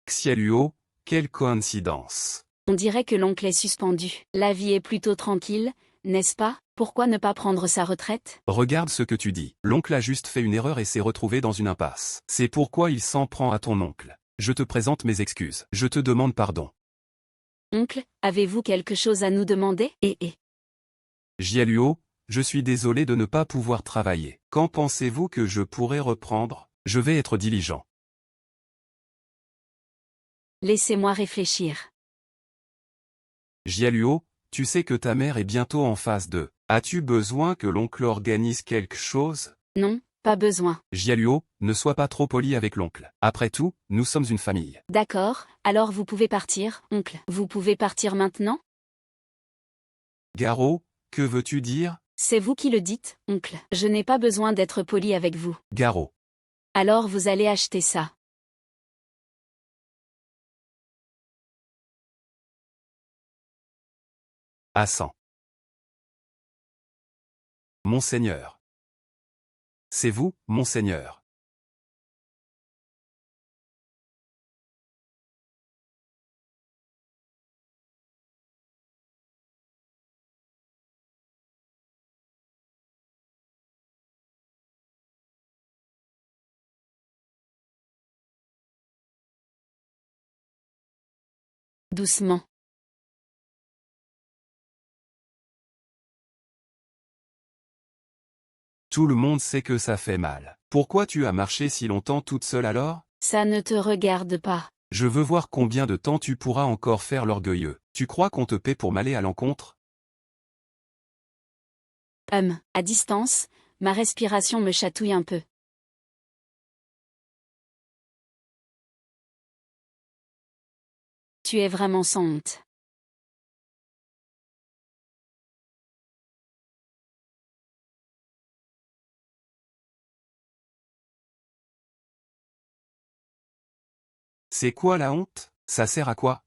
Xialuo, quelle coïncidence. On dirait que l'oncle est suspendu. La vie est plutôt tranquille, n'est-ce pas? Pourquoi ne pas prendre sa retraite? Regarde ce que tu dis. L'oncle a juste fait une erreur et s'est retrouvé dans une impasse. C'est pourquoi il s'en prend à ton oncle. Je te présente mes excuses. Je te demande pardon. Oncle, avez-vous quelque chose à nous demander? Jialuo, je suis désolé de ne pas pouvoir travailler. Quand pensez-vous que je pourrai reprendre? Je vais être diligent. Laissez-moi réfléchir. Jialuo, tu sais que ta mère est bientôt en phase 2. As-tu besoin que l'oncle organise quelque chose? Non, pas besoin. Jialuo, ne sois pas trop poli avec l'oncle. Après tout, nous sommes une famille. D'accord, alors vous pouvez partir, oncle. Vous pouvez partir maintenant? Garo, que veux-tu dire? C'est vous qui le dites, oncle. Je n'ai pas besoin d'être poli avec vous. Garo. Alors vous allez acheter ça. Hassan. Monseigneur. C'est vous, monseigneur. Doucement. Tout le monde sait que ça fait mal. Pourquoi tu as marché si longtemps toute seule alors? Ça ne te regarde pas. Je veux voir combien de temps tu pourras encore faire l'orgueilleux. Tu crois qu'on te paie pour m'aller à l'encontre? À distance, ma respiration me chatouille un peu. Tu es vraiment sans honte. C'est quoi la honte? Ça sert à quoi?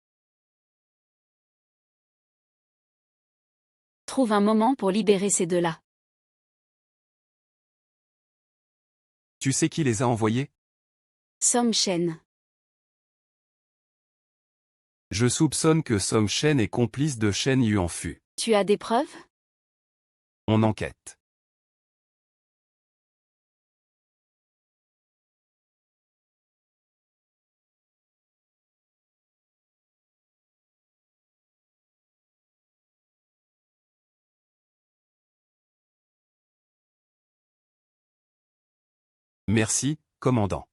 Trouve un moment pour libérer ces deux-là. Tu sais qui les a envoyés? Song Shen. Je soupçonne que Song Shen est complice de Shen Yuanfu. Tu as des preuves? On enquête. Merci, commandant.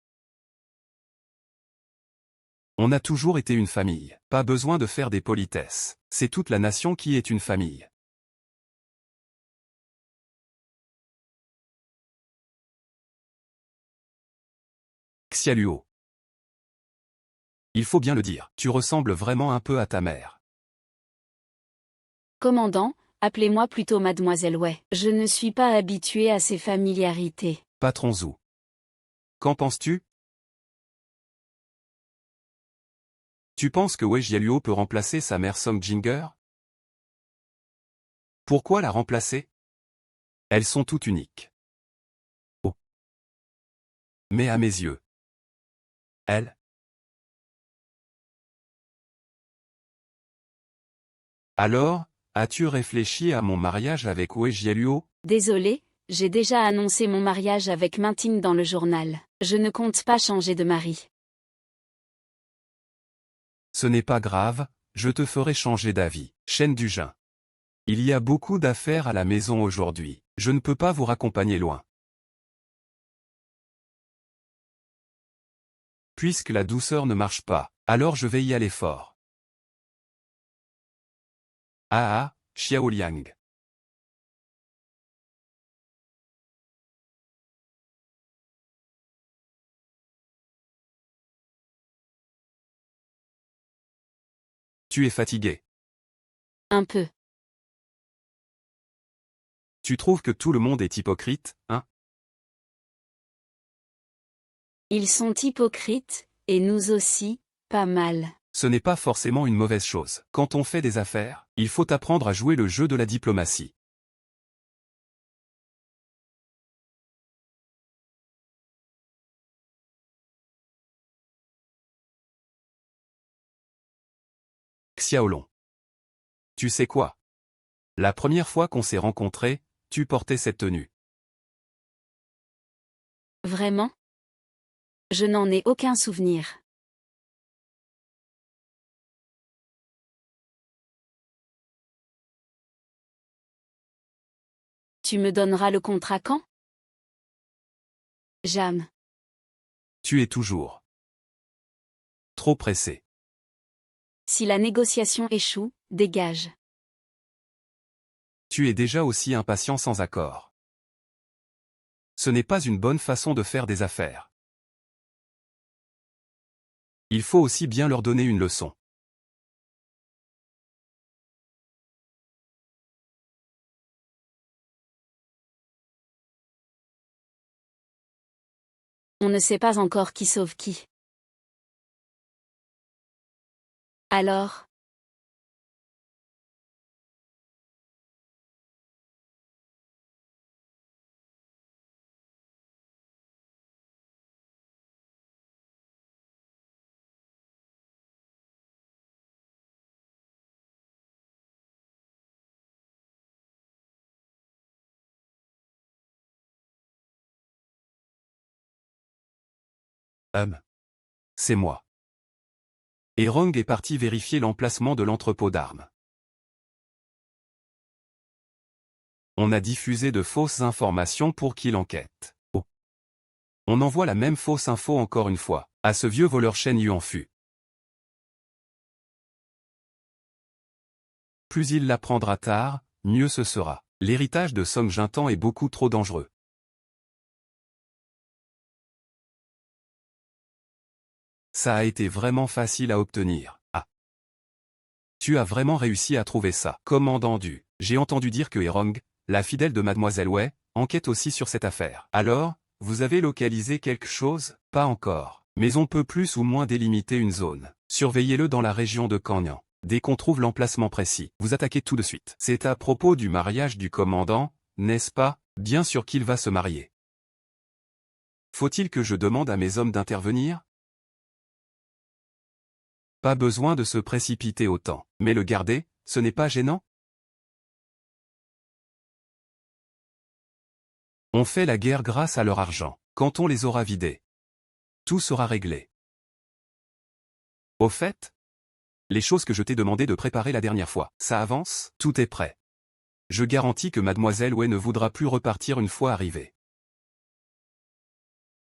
On a toujours été une famille. Pas besoin de faire des politesses. C'est toute la nation qui est une famille. Xiaoluo. Il faut bien le dire, tu ressembles vraiment un peu à ta mère. Commandant, appelez-moi plutôt Mademoiselle Wei. Je ne suis pas habitué à ces familiarités. Patron Zhu. Qu'en penses-tu? Tu penses que Wei Jialuo peut remplacer sa mère Song Jinger? Pourquoi la remplacer? Elles sont toutes uniques. Oh. Mais à mes yeux. Elle. Alors, as-tu réfléchi à mon mariage avec Wei Jialuo? Désolé, j'ai déjà annoncé mon mariage avec Mintine dans le journal. Je ne compte pas changer de mari. Ce n'est pas grave, je te ferai changer d'avis. Chaîne du Jin. Il y a beaucoup d'affaires à la maison aujourd'hui. Je ne peux pas vous raccompagner loin. Puisque la douceur ne marche pas, alors je vais y aller fort. Ah ah, Xiaoliang. Tu es fatigué. Un peu. Tu trouves que tout le monde est hypocrite, hein? Ils sont hypocrites, et nous aussi, pas mal. Ce n'est pas forcément une mauvaise chose. Quand on fait des affaires, il faut apprendre à jouer le jeu de la diplomatie. Xiaolong. Tu sais quoi? La première fois qu'on s'est rencontrés, tu portais cette tenue. Vraiment? Je n'en ai aucun souvenir. Tu me donneras le contrat quand? Jamais. Tu es toujours trop pressé. Si la négociation échoue, dégage. Tu es déjà aussi impatient sans accord. Ce n'est pas une bonne façon de faire des affaires. Il faut aussi bien leur donner une leçon. On ne sait pas encore qui sauve qui. Alors? C'est moi. Erong est parti vérifier l'emplacement de l'entrepôt d'armes. On a diffusé de fausses informations pour qu'il enquête. Oh. On envoie la même fausse info encore une fois, à ce vieux voleur Shen Yuanfu. Plus il l'apprendra tard, mieux ce sera. L'héritage de Song Jintan est beaucoup trop dangereux. Ça a été vraiment facile à obtenir. Ah. Tu as vraiment réussi à trouver ça. Commandant du. J'ai entendu dire que Erong, la fidèle de Mademoiselle Wei, enquête aussi sur cette affaire. Alors, vous avez localisé quelque chose? Pas encore. Mais on peut plus ou moins délimiter une zone. Surveillez-le dans la région de Kanyan. Dès qu'on trouve l'emplacement précis, vous attaquez tout de suite. C'est à propos du mariage du commandant, n'est-ce pas? Bien sûr qu'il va se marier. Faut-il que je demande à mes hommes d'intervenir? Pas besoin de se précipiter autant. Mais le garder, ce n'est pas gênant? On fait la guerre grâce à leur argent. Quand on les aura vidés, tout sera réglé. Au fait, les choses que je t'ai demandé de préparer la dernière fois, ça avance? Tout est prêt. Je garantis que Mademoiselle Wei ne voudra plus repartir une fois arrivée.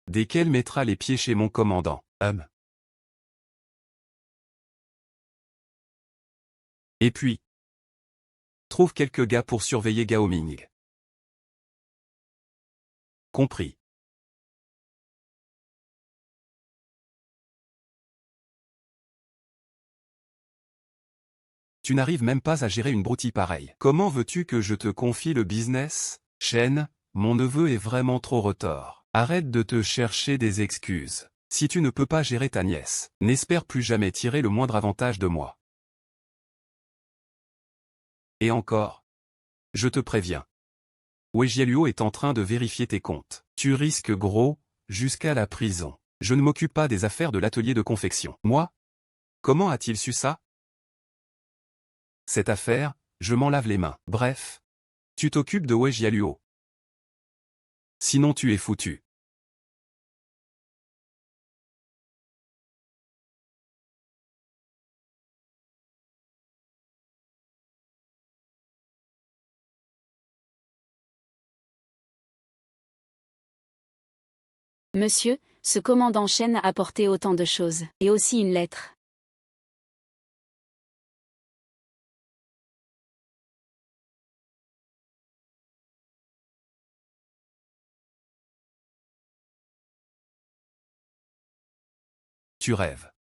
Dès qu'elle mettra les pieds chez mon commandant, Et puis, trouve quelques gars pour surveiller Gao Ming. Compris. Tu n'arrives même pas à gérer une broutille pareille. Comment veux-tu que je te confie le business, Chen? Mon neveu est vraiment trop retors. Arrête de te chercher des excuses. Si tu ne peux pas gérer ta nièce, n'espère plus jamais tirer le moindre avantage de moi. Et encore. Je te préviens. Wei Jialuo est en train de vérifier tes comptes. Tu risques gros, jusqu'à la prison. Je ne m'occupe pas des affaires de l'atelier de confection. Moi? Comment a-t-il su ça? Cette affaire, je m'en lave les mains. Bref. Tu t'occupes de Wei Jialuo. Sinon tu es foutu. Monsieur, ce commandant Chen a apporté autant de choses, et aussi une lettre. Tu rêves.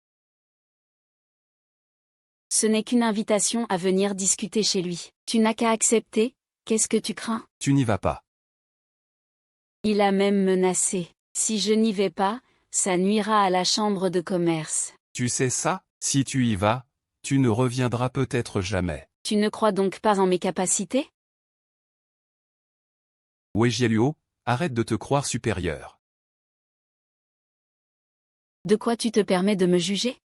Ce n'est qu'une invitation à venir discuter chez lui. Tu n'as qu'à accepter, qu'est-ce que tu crains? Tu n'y vas pas. Il a même menacé. Si je n'y vais pas, ça nuira à la chambre de commerce. Tu sais ça? Si tu y vas, tu ne reviendras peut-être jamais. Tu ne crois donc pas en mes capacités? Wei Jialuo, arrête de te croire supérieur. De quoi tu te permets de me juger?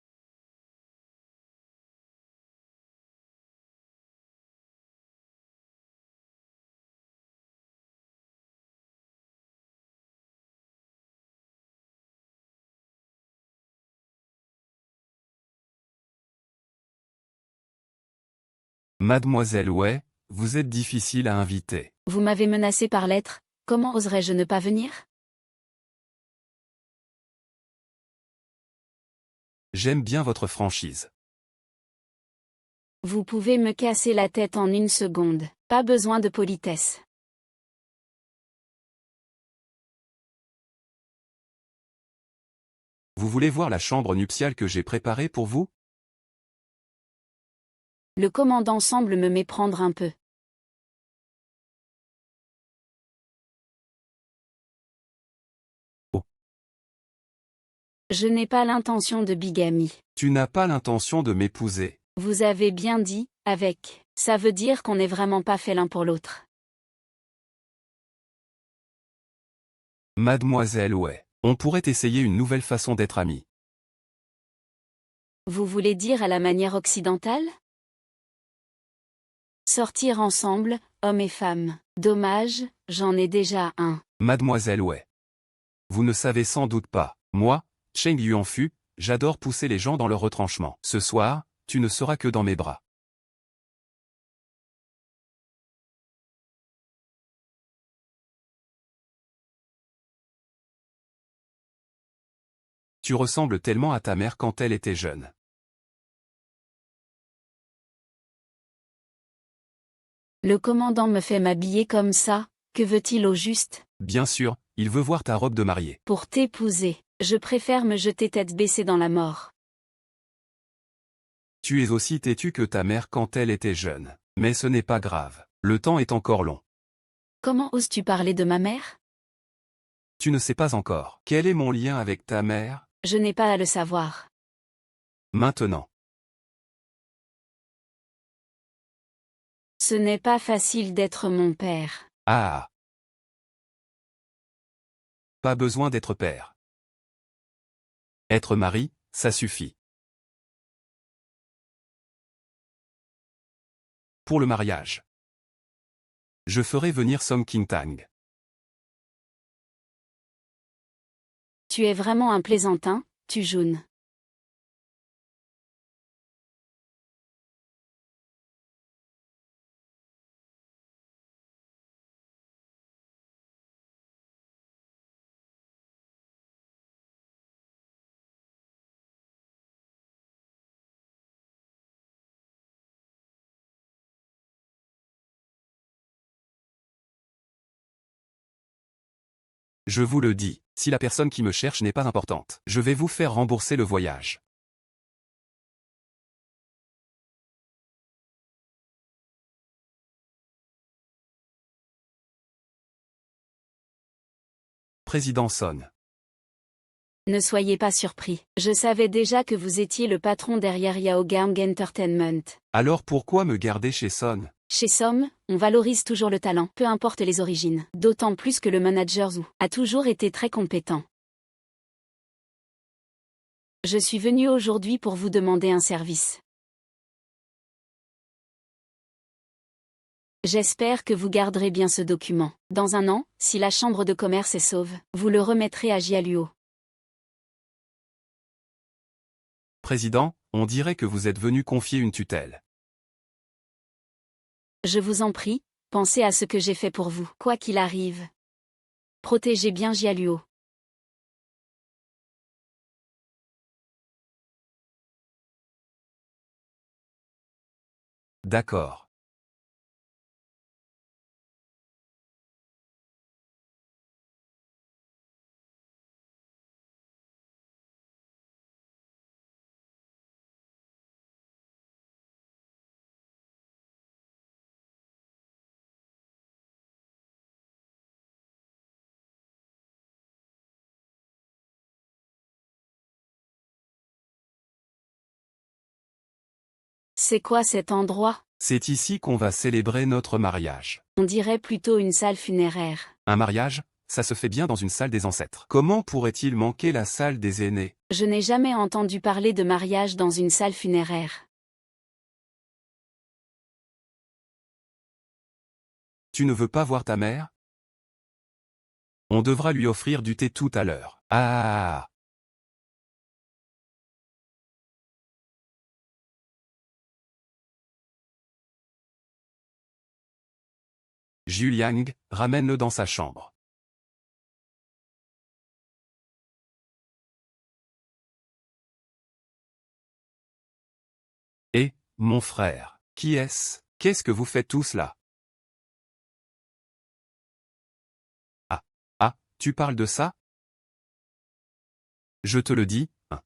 Mademoiselle Wei, vous êtes difficile à inviter. Vous m'avez menacé par lettre, comment oserais-je ne pas venir? J'aime bien votre franchise. Vous pouvez me casser la tête en une seconde, pas besoin de politesse. Vous voulez voir la chambre nuptiale que j'ai préparée pour vous? Le commandant semble me méprendre un peu. Oh. Je n'ai pas l'intention de bigamie. Tu n'as pas l'intention de m'épouser. Vous avez bien dit, avec. Ça veut dire qu'on n'est vraiment pas fait l'un pour l'autre. Mademoiselle Wei, on pourrait essayer une nouvelle façon d'être amis. Vous voulez dire à la manière occidentale? Sortir ensemble, hommes et femmes. Dommage, j'en ai déjà un. Mademoiselle Wei. Vous ne savez sans doute pas. Moi, Cheng Yuanfu, j'adore pousser les gens dans leur retranchement. Ce soir, tu ne seras que dans mes bras. Tu ressembles tellement à ta mère quand elle était jeune. Le commandant me fait m'habiller comme ça, que veut-il au juste? Bien sûr, il veut voir ta robe de mariée. Pour t'épouser, je préfère me jeter tête baissée dans la mort. Tu es aussi têtu que ta mère quand elle était jeune. Mais ce n'est pas grave. Le temps est encore long. Comment oses-tu parler de ma mère? Tu ne sais pas encore. Quel est mon lien avec ta mère? Je n'ai pas à le savoir. Maintenant. Ce n'est pas facile d'être mon père. Ah. Pas besoin d'être père. Être mari, ça suffit. Pour le mariage. Je ferai venir Song King-tang. Tu es vraiment un plaisantin, tu Jun. Je vous le dis, si la personne qui me cherche n'est pas importante, je vais vous faire rembourser le voyage. Président sonne. Ne soyez pas surpris. Je savais déjà que vous étiez le patron derrière Yao Gang Entertainment. Alors pourquoi me garder chez Son? Chez Somme, on valorise toujours le talent, peu importe les origines. D'autant plus que le manager Zhu a toujours été très compétent. Je suis venu aujourd'hui pour vous demander un service. J'espère que vous garderez bien ce document. Dans un an, si la chambre de commerce est sauve, vous le remettrez à Jialuo. Président, on dirait que vous êtes venu confier une tutelle. Je vous en prie, pensez à ce que j'ai fait pour vous. Quoi qu'il arrive, protégez bien Jialuo. D'accord. C'est quoi cet endroit? C'est ici qu'on va célébrer notre mariage. On dirait plutôt une salle funéraire. Un mariage, ça se fait bien dans une salle des ancêtres. Comment pourrait-il manquer la salle des aînés? Je n'ai jamais entendu parler de mariage dans une salle funéraire. Tu ne veux pas voir ta mère? On devra lui offrir du thé tout à l'heure. Ah. Juliang, ramène-le dans sa chambre. Et, mon frère, qui est-ce? Qu'est-ce que vous faites tous là? Ah. Ah, tu parles de ça? Je te le dis, hein.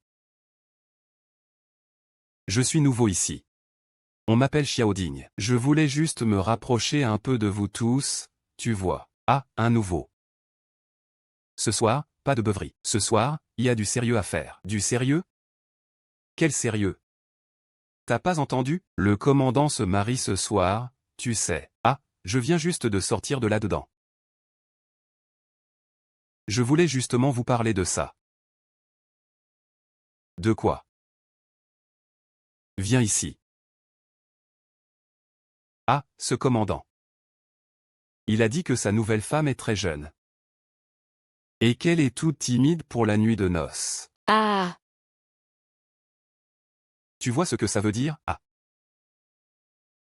Je suis nouveau ici. On m'appelle Xiaoding. Je voulais juste me rapprocher un peu de vous tous, tu vois. Ah, un nouveau. Ce soir, pas de beuverie. Ce soir, il y a du sérieux à faire. Du sérieux? Quel sérieux? T'as pas entendu? Le commandant se marie ce soir, tu sais. Ah, je viens juste de sortir de là-dedans. Je voulais justement vous parler de ça. De quoi? Viens ici. Ah, ce commandant. Il a dit que sa nouvelle femme est très jeune. Et qu'elle est toute timide pour la nuit de noces. Ah! Tu vois ce que ça veut dire? Ah.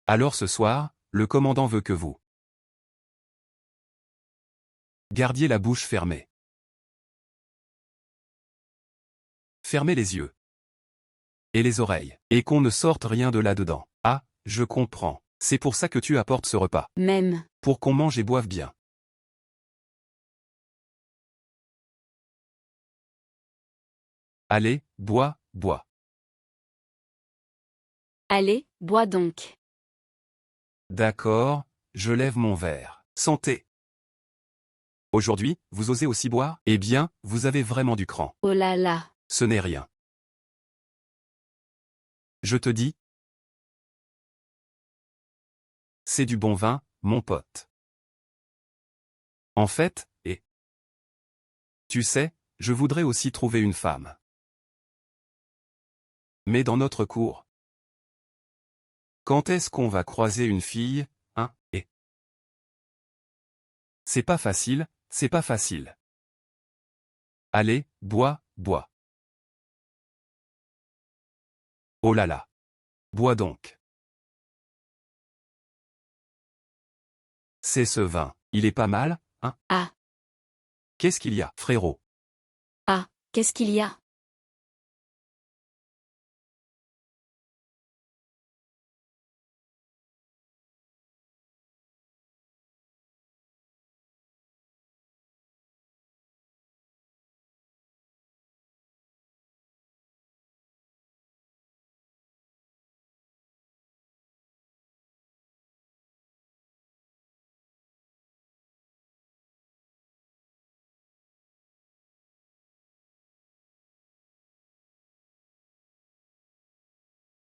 Alors ce soir, le commandant veut que vous gardiez la bouche fermée. Fermez les yeux. Et les oreilles. Et qu'on ne sorte rien de là-dedans. Ah, je comprends. C'est pour ça que tu apportes ce repas. Même. Pour qu'on mange et boive bien. Allez, bois, bois. Allez, bois donc. D'accord, je lève mon verre. Santé. Aujourd'hui, vous osez aussi boire? Eh bien, vous avez vraiment du cran. Oh là là. Ce n'est rien. Je te dis. C'est du bon vin, mon pote. En fait, et... Tu sais, je voudrais aussi trouver une femme. Mais dans notre cour. Quand est-ce qu'on va croiser une fille, hein, et... C'est pas facile, c'est pas facile. Allez, bois, bois. Oh là là. Bois donc. C'est ce vin. Il est pas mal, hein? Ah. Qu'est-ce qu'il y a, frérot? Ah, qu'est-ce qu'il y a?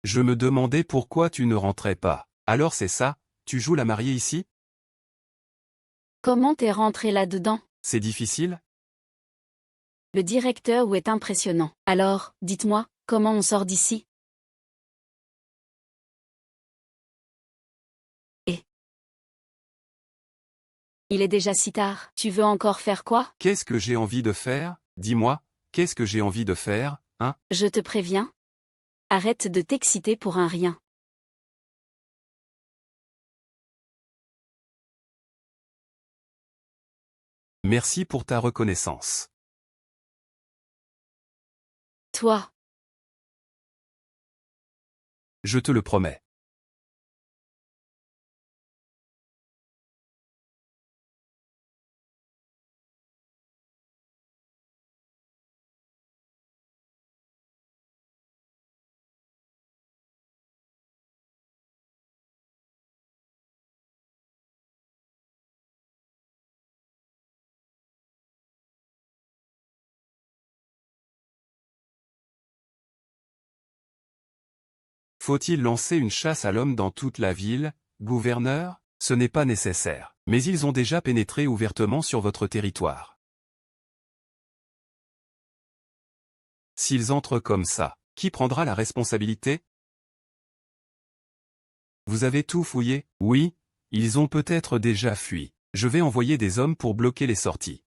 Je me demandais pourquoi tu ne rentrais pas. Alors c'est ça, tu joues la mariée ici? Comment t'es rentré là-dedans? C'est difficile? Le directeur est impressionnant. Alors, dites-moi, comment on sort d'ici? Et il est déjà si tard. Tu veux encore faire quoi? Qu'est-ce que j'ai envie de faire? Dis-moi, qu'est-ce que j'ai envie de faire, hein? Je te préviens. Arrête de t'exciter pour un rien. Merci pour ta reconnaissance. Toi, Je te le promets. Faut-il lancer une chasse à l'homme dans toute la ville, gouverneur? Ce n'est pas nécessaire. Mais ils ont déjà pénétré ouvertement sur votre territoire. S'ils entrent comme ça, qui prendra la responsabilité? Vous avez tout fouillé? Oui, ils ont peut-être déjà fui. Je vais envoyer des hommes pour bloquer les sorties.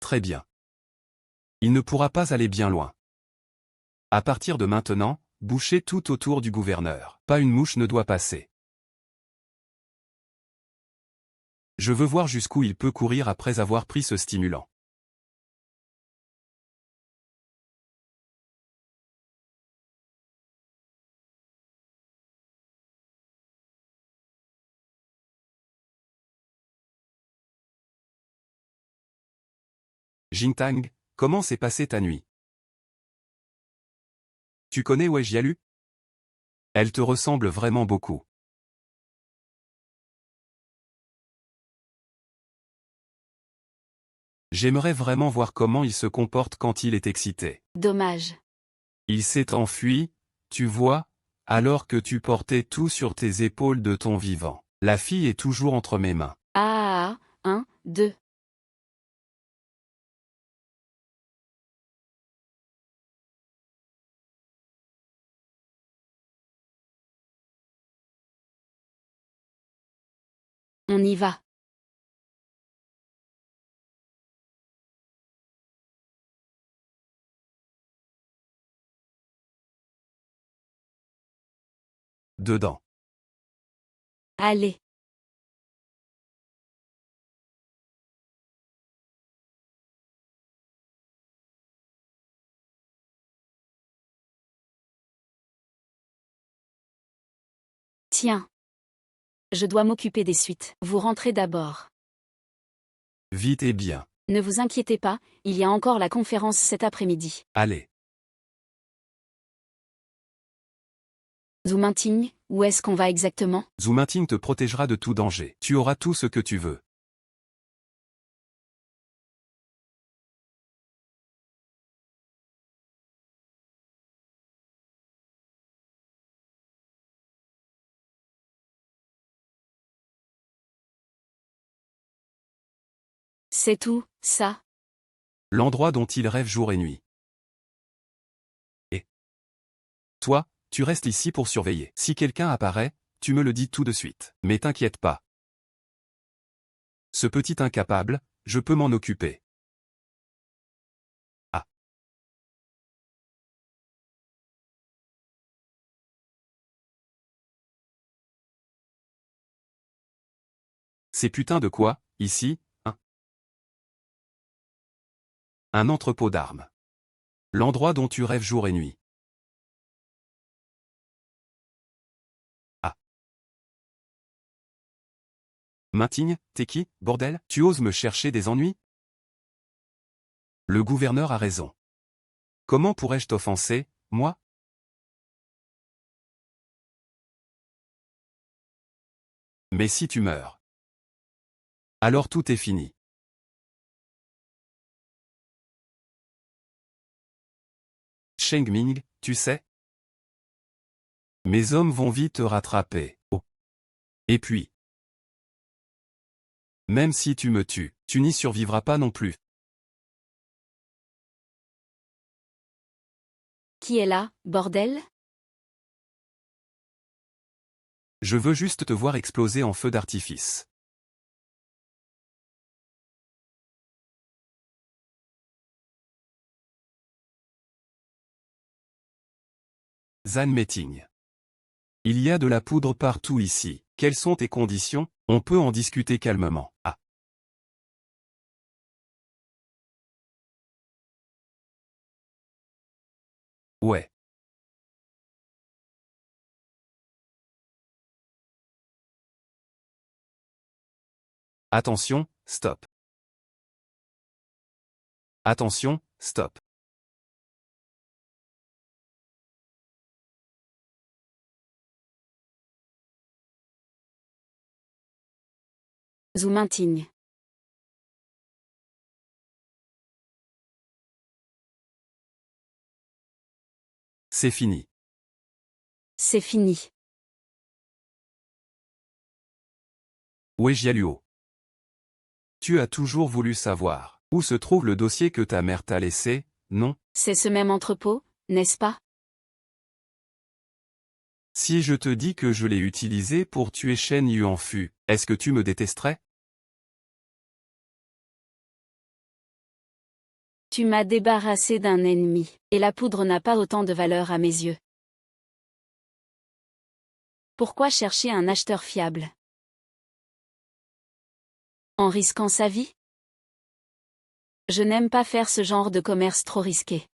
Très bien. Il ne pourra pas aller bien loin. À partir de maintenant, bouchez tout autour du gouverneur. Pas une mouche ne doit passer. Je veux voir jusqu'où il peut courir après avoir pris ce stimulant. Jintang, comment s'est passée ta nuit? Tu connais Wei Jialu? Elle te ressemble vraiment beaucoup. J'aimerais vraiment voir comment il se comporte quand il est excité. dommage. Il s'est enfui, tu vois, alors que tu portais tout sur tes épaules de ton vivant. La fille est toujours entre mes mains. Ah, 1, 2. On y va. Dedans. Allez. Tiens. Je dois m'occuper des suites. Vous rentrez d'abord. Vite et bien. Ne vous inquiétez pas, il y a encore la conférence cet après-midi. Allez. Zouminting, où est-ce qu'on va exactement? Zouminting te protégera de tout danger. Tu auras tout ce que tu veux. C'est tout, ça? L'endroit dont il rêve jour et nuit. Et toi, tu restes ici pour surveiller. Si quelqu'un apparaît, tu me le dis tout de suite. Mais t'inquiète pas. Ce petit incapable, je peux m'en occuper. Ah. C'est putain de quoi, ici, hein? Un entrepôt d'armes. L'endroit dont tu rêves jour et nuit. Ah. Minting, t'es qui, bordel? Tu oses me chercher des ennuis? Le gouverneur a raison. Comment pourrais-je t'offenser, moi? Mais si tu meurs, alors tout est fini. Cheng Ming, tu sais. Mes hommes vont vite te rattraper. Oh. Et puis, même si tu me tues, tu n'y survivras pas non plus. Qui est là, bordel? Je veux juste te voir exploser en feu d'artifice. Zan Meeting. Il y a de la poudre partout ici. Quelles sont tes conditions? On peut en discuter calmement. Ah. Ouais. Attention, stop. Attention, stop. Zoominting. C'est fini. C'est fini. Où est Jialuo? Tu as toujours voulu savoir où se trouve le dossier que ta mère t'a laissé, non? C'est ce même entrepôt, n'est-ce pas? Si je te dis que je l'ai utilisé pour tuer Shen Yuanfu, est-ce que tu me détesterais? Tu m'as débarrassé d'un ennemi, et la poudre n'a pas autant de valeur à mes yeux. Pourquoi chercher un acheteur fiable? En risquant sa vie? Je n'aime pas faire ce genre de commerce trop risqué.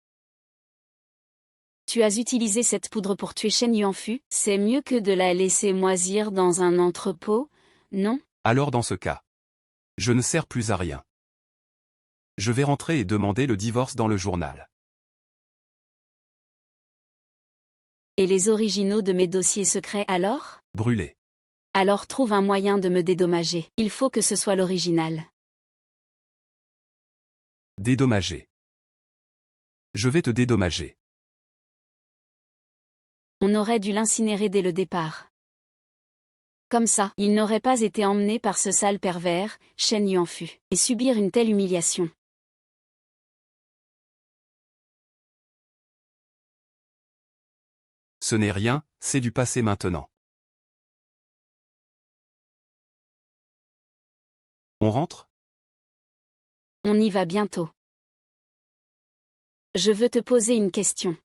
Tu as utilisé cette poudre pour tuer Shen Yuanfu, c'est mieux que de la laisser moisir dans un entrepôt, non? Alors dans ce cas, je ne sers plus à rien. Je vais rentrer et demander le divorce dans le journal. Et les originaux de mes dossiers secrets alors? Brûlé. Alors trouve un moyen de me dédommager. Il faut que ce soit l'original. Dédommagé. Je vais te dédommager. On aurait dû l'incinérer dès le départ. Comme ça, il n'aurait pas été emmené par ce sale pervers, Shen Yuanfu, et subir une telle humiliation. Ce n'est rien, c'est du passé maintenant. On rentre? On y va bientôt. Je veux te poser une question.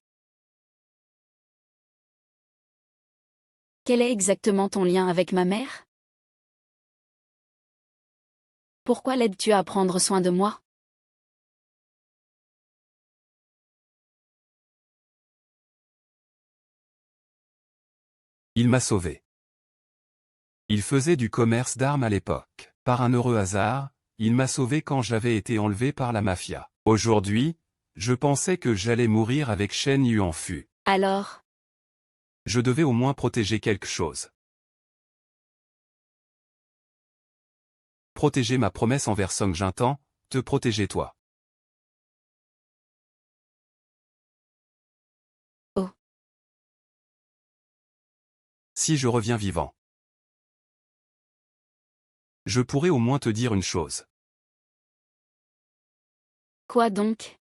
Quel est exactement ton lien avec ma mère? Pourquoi l'aides-tu à prendre soin de moi? Il m'a sauvé. Il faisait du commerce d'armes à l'époque. Par un heureux hasard, il m'a sauvé quand j'avais été enlevé par la mafia. Aujourd'hui, je pensais que j'allais mourir avec Shen Yuanfu. Alors? Je devais au moins protéger quelque chose. Protéger ma promesse envers Song Jintan, te protéger toi. Oh. Si je reviens vivant, je pourrais au moins te dire une chose. Quoi donc?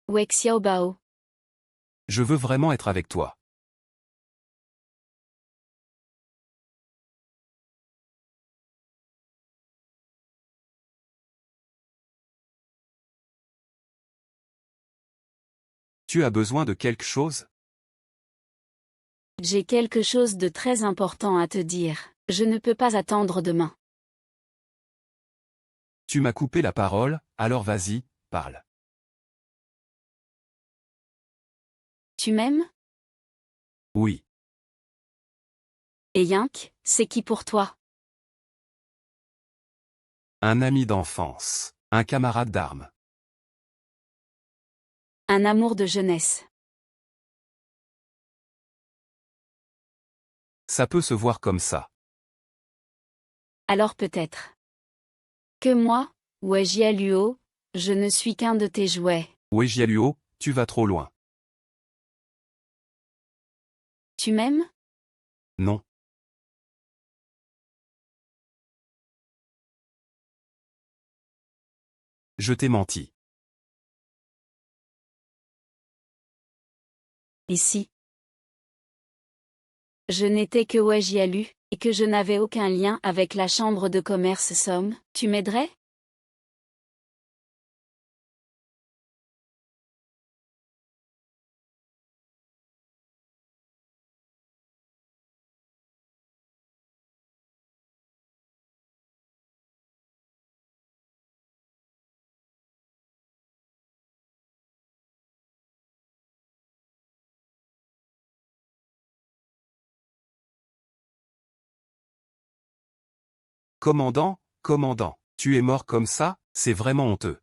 Wei Xiaobao. Je veux vraiment être avec toi. Tu as besoin de quelque chose? J'ai quelque chose de très important à te dire. Je ne peux pas attendre demain. Tu m'as coupé la parole, alors vas-y, parle. Tu m'aimes? Oui. Et Yank, c'est qui pour toi? Un ami d'enfance. Un camarade d'armes. Un amour de jeunesse. Ça peut se voir comme ça. Alors peut-être que moi, Ouais Jialuo, je ne suis qu'un de tes jouets. Ouais Jialuo, tu vas trop loin. Tu m'aimes? Non. Je t'ai menti. Ici. Je n'étais que Ouais Jialu, et que je n'avais aucun lien avec la chambre de commerce Somme, tu m'aiderais? Commandant, commandant, tu es mort comme ça, c'est vraiment honteux.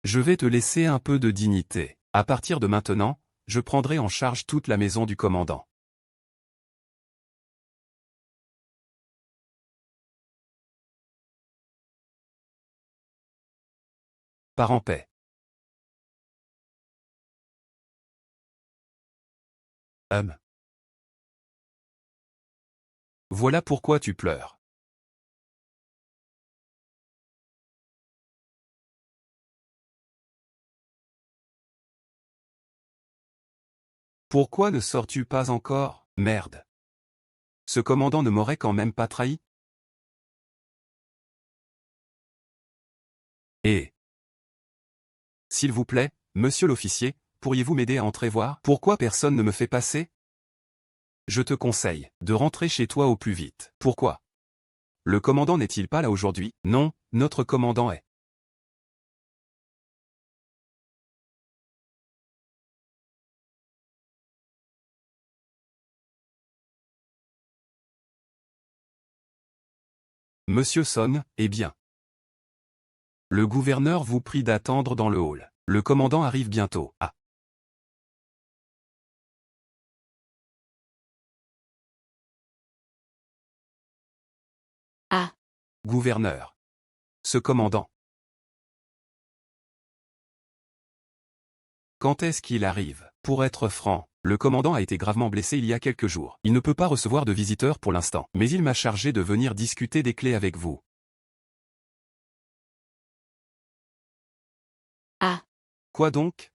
Je vais te laisser un peu de dignité. À partir de maintenant, je prendrai en charge toute la maison du commandant. Pars en paix. Voilà pourquoi tu pleures. Pourquoi ne sors-tu pas encore, merde? Ce commandant ne m'aurait quand même pas trahi? Et s'il vous plaît, monsieur l'officier, pourriez-vous m'aider à entrer voir? Pourquoi personne ne me fait passer? Je te conseille de rentrer chez toi au plus vite. Pourquoi? Le commandant n'est-il pas là aujourd'hui? Non, notre commandant est. Monsieur Son, eh bien. Le gouverneur vous prie d'attendre dans le hall. Le commandant arrive bientôt. Ah. Ah. Gouverneur. Ce commandant. Quand est-ce qu'il arrive? Pour être franc, le commandant a été gravement blessé il y a quelques jours. Il ne peut pas recevoir de visiteurs pour l'instant. Mais il m'a chargé de venir discuter des clés avec vous. Ah. Quoi donc?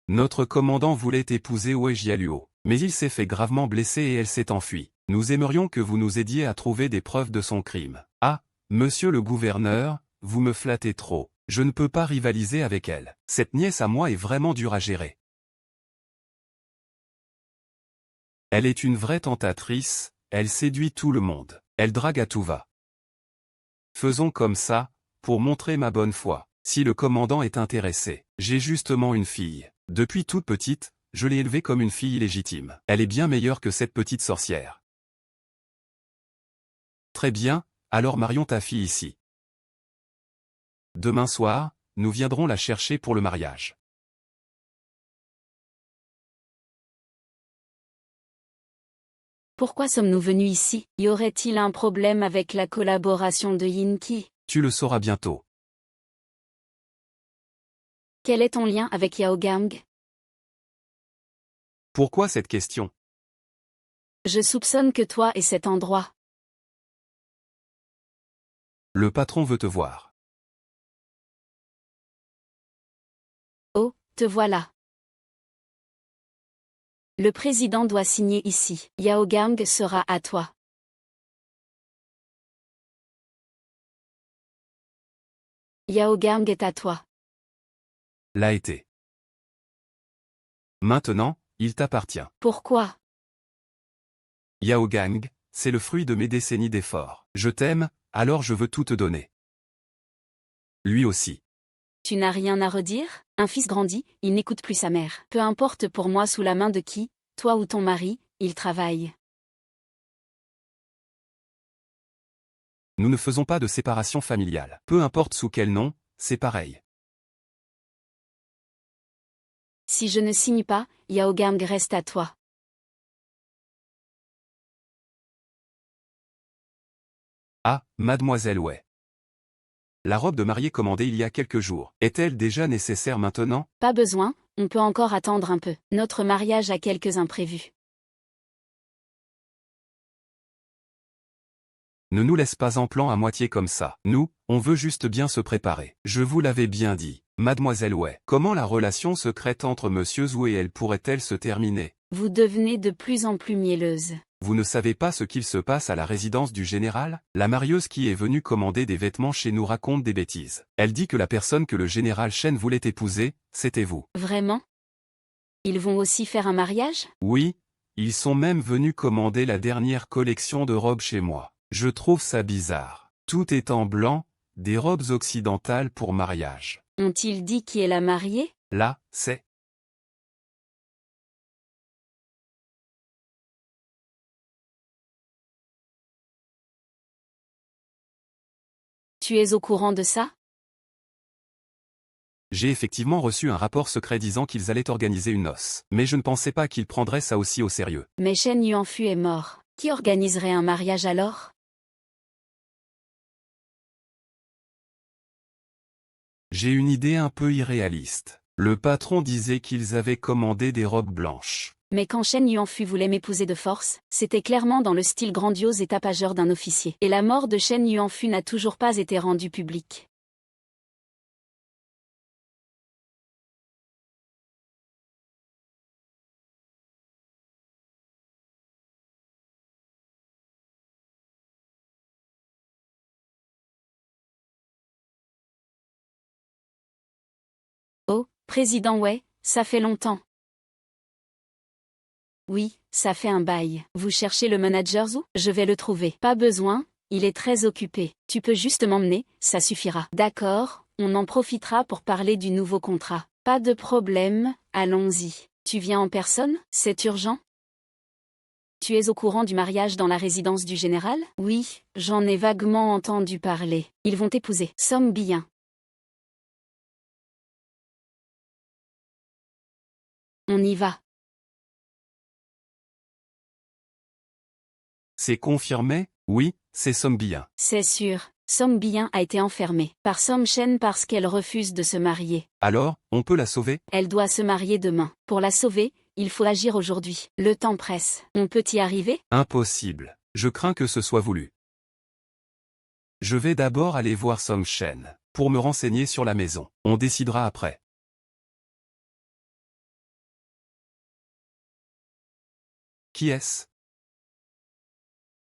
Notre commandant voulait épouser Wei Jialuo, mais il s'est fait gravement blesser et elle s'est enfuie. Nous aimerions que vous nous aidiez à trouver des preuves de son crime. Ah, monsieur le gouverneur, vous me flattez trop. Je ne peux pas rivaliser avec elle. Cette nièce à moi est vraiment dure à gérer. Elle est une vraie tentatrice, elle séduit tout le monde. Elle drague à tout va. Faisons comme ça, pour montrer ma bonne foi. Si le commandant est intéressé, j'ai justement une fille. Depuis toute petite, je l'ai élevée comme une fille légitime. Elle est bien meilleure que cette petite sorcière. Très bien, alors marions ta fille ici. Demain soir, nous viendrons la chercher pour le mariage. Pourquoi sommes-nous venus ici? Y aurait-il un problème avec la collaboration de Yinki? Tu le sauras bientôt. Quel est ton lien avec Yao Gang? Pourquoi cette question? Je soupçonne que toi et cet endroit. Le patron veut te voir. Oh, te voilà. Le président doit signer ici. Yao Gang sera à toi. Yao Gang est à toi. L'a été. Maintenant, il t'appartient. Pourquoi? Yao Gang, c'est le fruit de mes décennies d'efforts. Je t'aime, alors je veux tout te donner. Lui aussi. Tu n'as rien à redire? Un fils grandit, il n'écoute plus sa mère. Peu importe pour moi sous la main de qui, toi ou ton mari, il travaille. Nous ne faisons pas de séparation familiale. Peu importe sous quel nom, c'est pareil. Si je ne signe pas, Yao Gang reste à toi. Ah, mademoiselle ouais. La robe de mariée commandée il y a quelques jours, est-elle déjà nécessaire maintenant? Pas besoin, on peut encore attendre un peu. Notre mariage a quelques imprévus. Ne nous laisse pas en plan à moitié comme ça. Nous, on veut juste bien se préparer. Je vous l'avais bien dit, mademoiselle ouais. Comment la relation secrète entre monsieur Zhou et elle pourrait-elle se terminer? Vous devenez de plus en plus mielleuse. Vous ne savez pas ce qu'il se passe à la résidence du général? La marieuse qui est venue commander des vêtements chez nous raconte des bêtises. Elle dit que la personne que le général Chen voulait épouser, c'était vous. Vraiment? Ils vont aussi faire un mariage? Oui, ils sont même venus commander la dernière collection de robes chez moi. Je trouve ça bizarre. Tout est en blanc, des robes occidentales pour mariage. Ont-ils dit qui est la mariée? Là, c'est... Tu es au courant de ça? J'ai effectivement reçu un rapport secret disant qu'ils allaient organiser une noce. Mais je ne pensais pas qu'ils prendraient ça aussi au sérieux. Mais Shen Yuanfu est mort. Qui organiserait un mariage alors? J'ai une idée un peu irréaliste. Le patron disait qu'ils avaient commandé des robes blanches. Mais quand Shen Yuanfu voulait m'épouser de force, c'était clairement dans le style grandiose et tapageur d'un officier. Et la mort de Shen Yuanfu n'a toujours pas été rendue publique. Oh, président Wei, ça fait longtemps. Oui, ça fait un bail. Vous cherchez le manager Zhou? Je vais le trouver. Pas besoin, il est très occupé. Tu peux juste m'emmener, ça suffira. D'accord, on en profitera pour parler du nouveau contrat. Pas de problème, allons-y. Tu viens en personne? C'est urgent? Tu es au courant du mariage dans la résidence du général? Oui, j'en ai vaguement entendu parler. Ils vont t'épouser. Somme bien. On y va. C'est confirmé? Oui, c'est Sombian. C'est sûr, Somme bien a été enfermée par Somme Shen parce qu'elle refuse de se marier. Alors, on peut la sauver? Elle doit se marier demain. Pour la sauver, il faut agir aujourd'hui. Le temps presse. On peut y arriver? Impossible. Je crains que ce soit voulu. Je vais d'abord aller voir Song Shen, pour me renseigner sur la maison. On décidera après. Qui est-ce?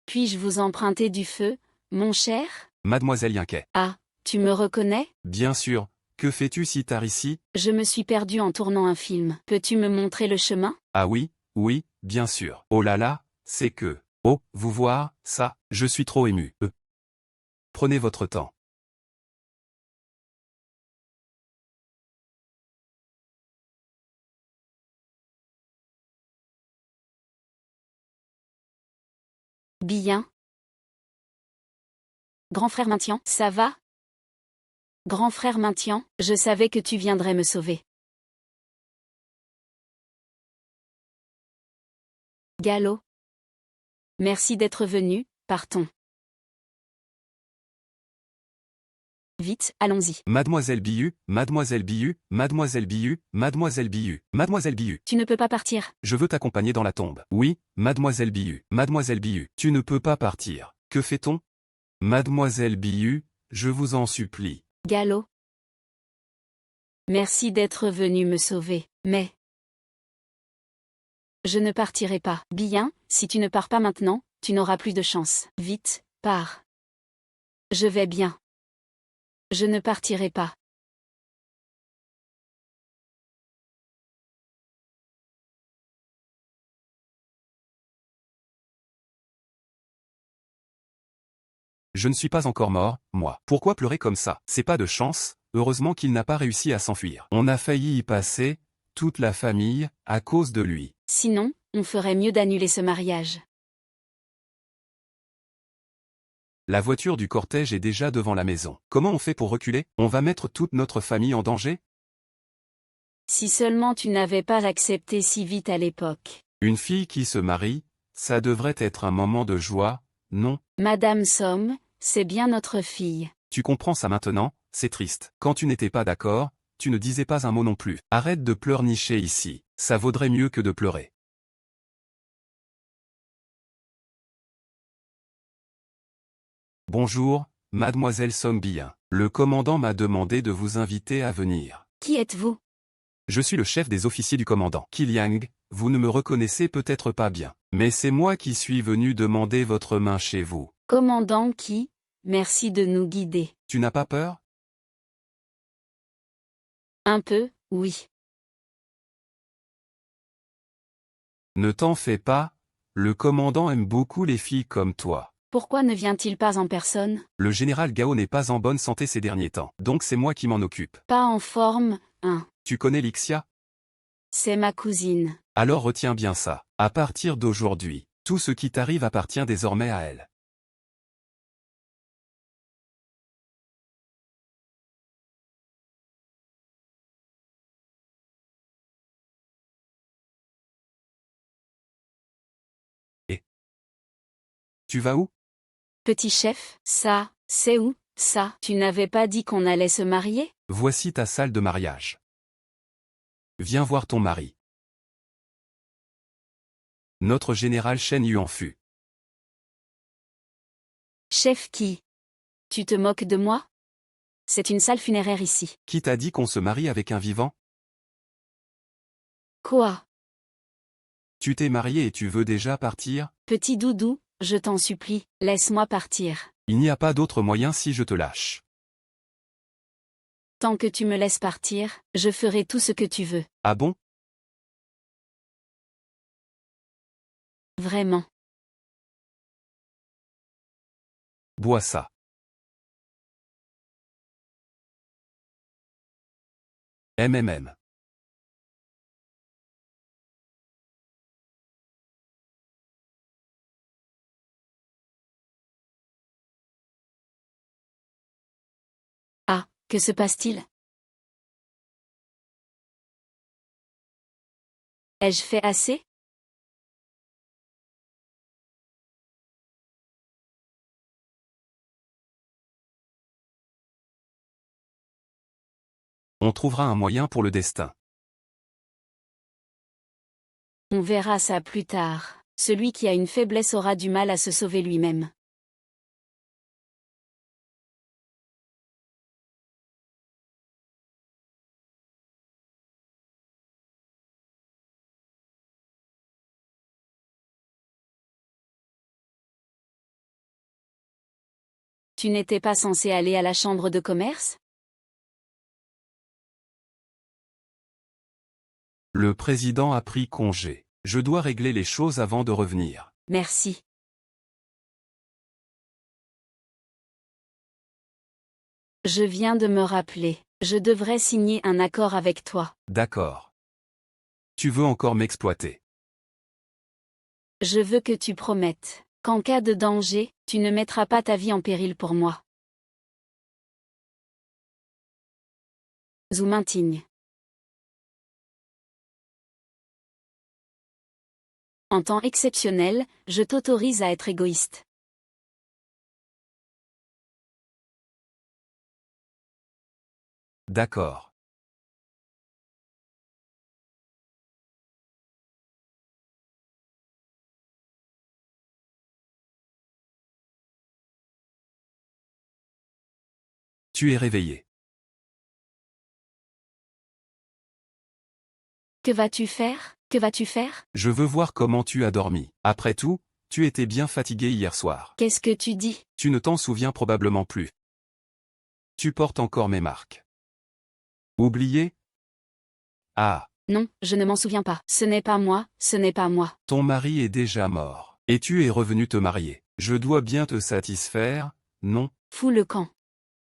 Puis-je vous emprunter du feu, mon cher? Mademoiselle Yinquet. Ah, tu me reconnais? Bien sûr. Que fais-tu si tard ici? Je me suis perdu en tournant un film. Peux-tu me montrer le chemin? Ah oui, oui, bien sûr. Oh là là, c'est que... Oh, vous voir, ça, je suis trop ému. Prenez votre temps. Bien. Grand frère Maintien, ça va? Grand frère Maintien, je savais que tu viendrais me sauver. Gallo. Merci d'être venu, partons. Vite, allons-y. Mademoiselle Bihu, Mademoiselle Bihu, Mademoiselle Bihu, Mademoiselle Bihu, Mademoiselle Bihu. Tu ne peux pas partir. Je veux t'accompagner dans la tombe. Oui, Mademoiselle Bihu, Mademoiselle Bihu. Tu ne peux pas partir. Que fait-on? Mademoiselle Bihu, je vous en supplie. Gallo. Merci d'être venu me sauver, mais... Je ne partirai pas. Bien, si tu ne pars pas maintenant, tu n'auras plus de chance. Vite, pars. Je vais bien. Je ne partirai pas. Je ne suis pas encore mort, moi. Pourquoi pleurer comme ça? C'est pas de chance, heureusement qu'il n'a pas réussi à s'enfuir. On a failli y passer, toute la famille, à cause de lui. Sinon, on ferait mieux d'annuler ce mariage. La voiture du cortège est déjà devant la maison. Comment on fait pour reculer? On va mettre toute notre famille en danger? Si seulement tu n'avais pas accepté si vite à l'époque. Une fille qui se marie, ça devrait être un moment de joie, non? Madame Somme, c'est bien notre fille. Tu comprends ça maintenant, c'est triste. Quand tu n'étais pas d'accord, tu ne disais pas un mot non plus. Arrête de pleurnicher ici, ça vaudrait mieux que de pleurer. Bonjour, mademoiselle Songbien. Le commandant m'a demandé de vous inviter à venir. Qui êtes-vous? Je suis le chef des officiers du commandant. Kiliang, vous ne me reconnaissez peut-être pas bien. Mais c'est moi qui suis venu demander votre main chez vous. Commandant qui? Merci de nous guider. Tu n'as pas peur? Un peu, oui. Ne t'en fais pas, le commandant aime beaucoup les filles comme toi. Pourquoi ne vient-il pas en personne? Le général Gao n'est pas en bonne santé ces derniers temps, donc c'est moi qui m'en occupe. Pas en forme, hein. Tu connais Lixia? C'est ma cousine. Alors retiens bien ça. À partir d'aujourd'hui, tout ce qui t'arrive appartient désormais à elle. Et tu vas où? Petit chef, ça, c'est où, ça? Tu n'avais pas dit qu'on allait se marier? Voici ta salle de mariage. Viens voir ton mari. Notre général Shen Yuan fut. Chef qui? Tu te moques de moi? C'est une salle funéraire ici. Qui t'a dit qu'on se marie avec un vivant? Quoi? Tu t'es marié et tu veux déjà partir? Petit doudou, je t'en supplie, laisse-moi partir. Il n'y a pas d'autre moyen si je te lâche. Tant que tu me laisses partir, je ferai tout ce que tu veux. Ah bon? Vraiment. Bois ça. MMM. Ah, que se passe-t-il? Ai-je fait assez? On trouvera un moyen pour le destin. On verra ça plus tard. Celui qui a une faiblesse aura du mal à se sauver lui-même. Tu n'étais pas censé aller à la chambre de commerce? Le président a pris congé. Je dois régler les choses avant de revenir. Merci. Je viens de me rappeler. Je devrais signer un accord avec toi. D'accord. Tu veux encore m'exploiter? Je veux que tu promettes qu'en cas de danger, tu ne mettras pas ta vie en péril pour moi. Zhu Minting. En temps exceptionnel, je t'autorise à être égoïste. D'accord. Tu es réveillé. Que vas-tu faire? Que vas-tu faire? Je veux voir comment tu as dormi. Après tout, tu étais bien fatigué hier soir. Qu'est-ce que tu dis? Tu ne t'en souviens probablement plus. Tu portes encore mes marques. Oublié? Ah, Non, je ne m'en souviens pas. Ce n'est pas moi, ce n'est pas moi. ton mari est déjà mort. Et tu es revenu te marier. Je dois bien te satisfaire, non? Fous le camp.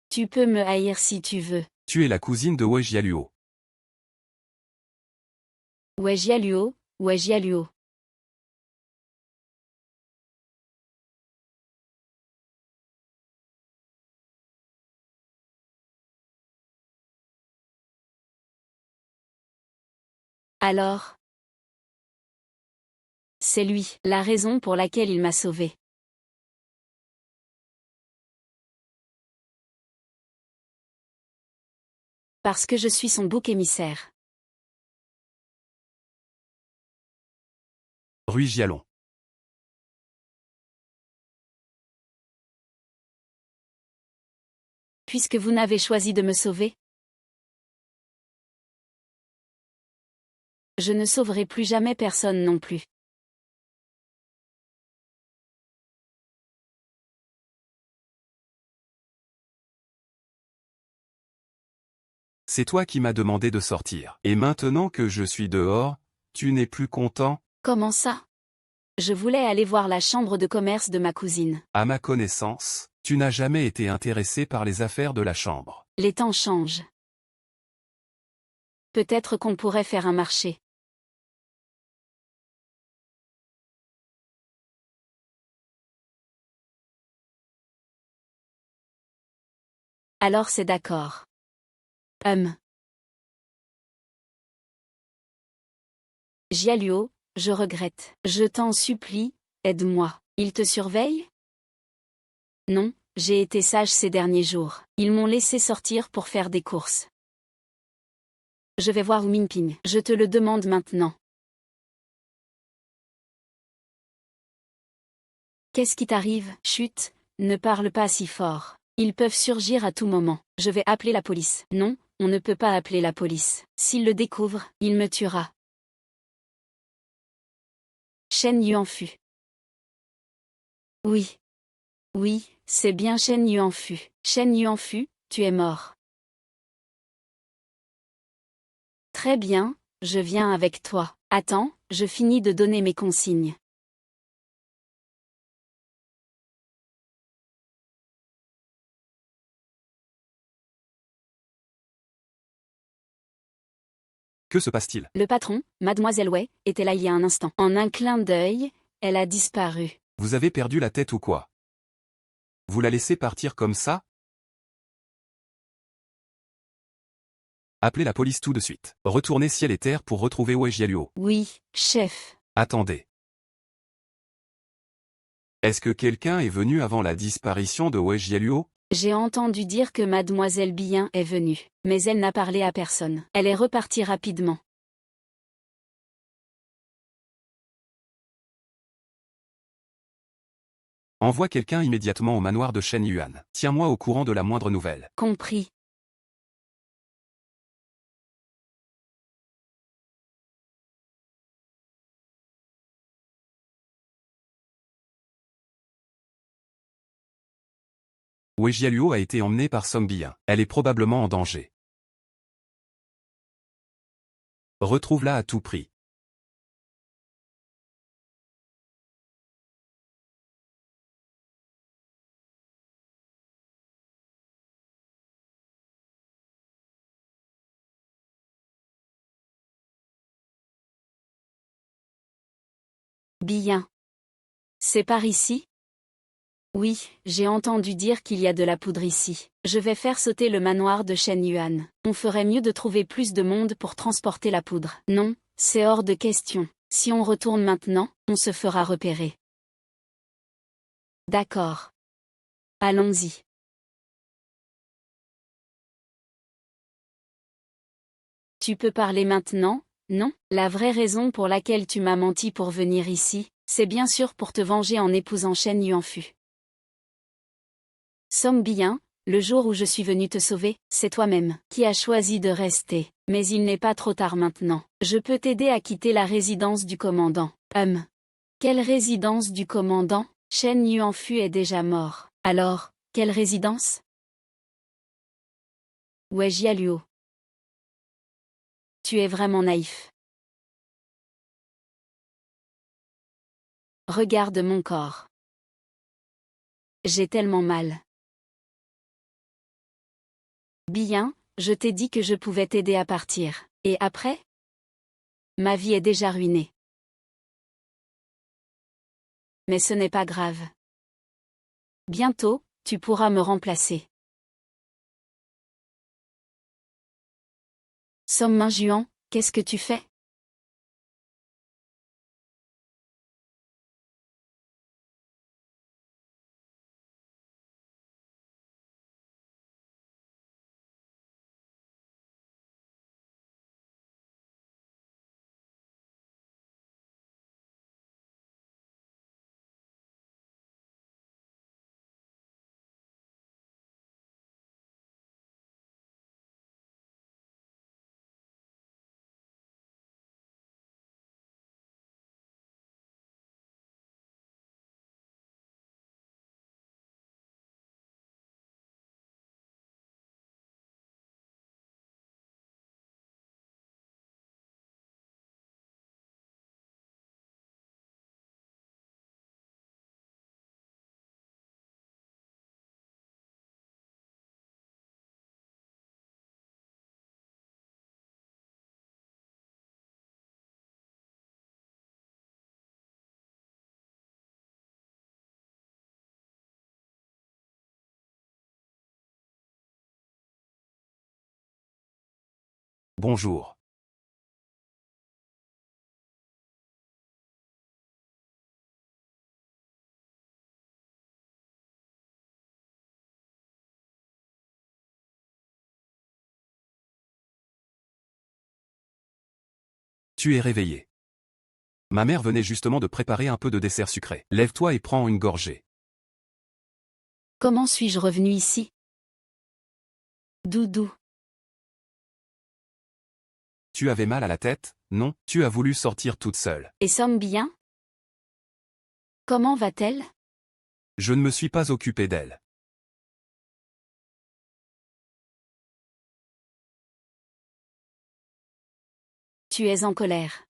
Tu peux me haïr si tu veux. Tu es la cousine de Wei Jialuo. Wei Jialuo, Wei Jialuo. Alors? C'est lui, la raison pour laquelle il m'a sauvé. Parce que je suis son bouc émissaire. Rue Gialon. Puisque vous n'avez choisi de me sauver, je ne sauverai plus jamais personne non plus. C'est toi qui m'as demandé de sortir. Et maintenant que je suis dehors, tu n'es plus content? Comment ça? Je voulais aller voir la chambre de commerce de ma cousine. À ma connaissance, tu n'as jamais été intéressé par les affaires de la chambre. Les temps changent. Peut-être qu'on pourrait faire un marché. Alors c'est d'accord. Giallo, je regrette. Je t'en supplie, aide-moi. Il te surveille? Non, j'ai été sage ces derniers jours. Ils m'ont laissé sortir pour faire des courses. Je vais voir Wu Minping. Je te le demande maintenant. Qu'est-ce qui t'arrive? Chut, ne parle pas si fort. Ils peuvent surgir à tout moment. Je vais appeler la police. Non, on ne peut pas appeler la police. S'il le découvre, il me tuera. Shen Yuanfu. Oui. Oui, c'est bien Shen Yuanfu. Shen Yuanfu, tu es mort. Très bien, je viens avec toi. Attends, je finis de donner mes consignes. Que se passe-t-il? Le patron, Mademoiselle Wei, était là il y a un instant. En un clin d'œil, elle a disparu. Vous avez perdu la tête ou quoi? Vous la laissez partir comme ça? Appelez la police tout de suite. Retournez ciel et terre pour retrouver Wei Jialuo. Oui, chef. Attendez. Est-ce que quelqu'un est venu avant la disparition de Wei Jialuo? J'ai entendu dire que Mademoiselle Bien est venue, mais elle n'a parlé à personne. Elle est repartie rapidement. Envoie quelqu'un immédiatement au manoir de Shen Yuan. Tiens-moi au courant de la moindre nouvelle. Compris. Wei Jialuo a été emmenée par Song Bian. Elle est probablement en danger. Retrouve-la à tout prix. Bien. C'est par ici? Oui, j'ai entendu dire qu'il y a de la poudre ici. Je vais faire sauter le manoir de Shen Yuan. On ferait mieux de trouver plus de monde pour transporter la poudre. Non, c'est hors de question. Si on retourne maintenant, on se fera repérer. D'accord. Allons-y. Tu peux parler maintenant, non? La vraie raison pour laquelle tu m'as menti pour venir ici, c'est bien sûr pour te venger en épousant Shen Yuanfu. Somme bien, le jour où je suis venu te sauver, c'est toi-même qui as choisi de rester. Mais il n'est pas trop tard maintenant. Je peux t'aider à quitter la résidence du commandant. Quelle résidence du commandant? Shen Yuanfu est déjà mort. Alors, quelle résidence? Wei Jialuo. Tu es vraiment naïf. Regarde mon corps. J'ai tellement mal. Bien, je t'ai dit que je pouvais t'aider à partir. Et après? Ma vie est déjà ruinée. Mais ce n'est pas grave. Bientôt, tu pourras me remplacer. Somme Juan, qu'est-ce que tu fais? Bonjour. Tu es réveillé. Ma mère venait justement de préparer un peu de dessert sucré. Lève-toi et prends une gorgée. Comment suis-je revenu ici? Doudou. Tu avais mal à la tête, non? Tu as voulu sortir toute seule. Et Somme bien? Comment va-t-elle? Je ne me suis pas occupé d'elle. Tu es en colère.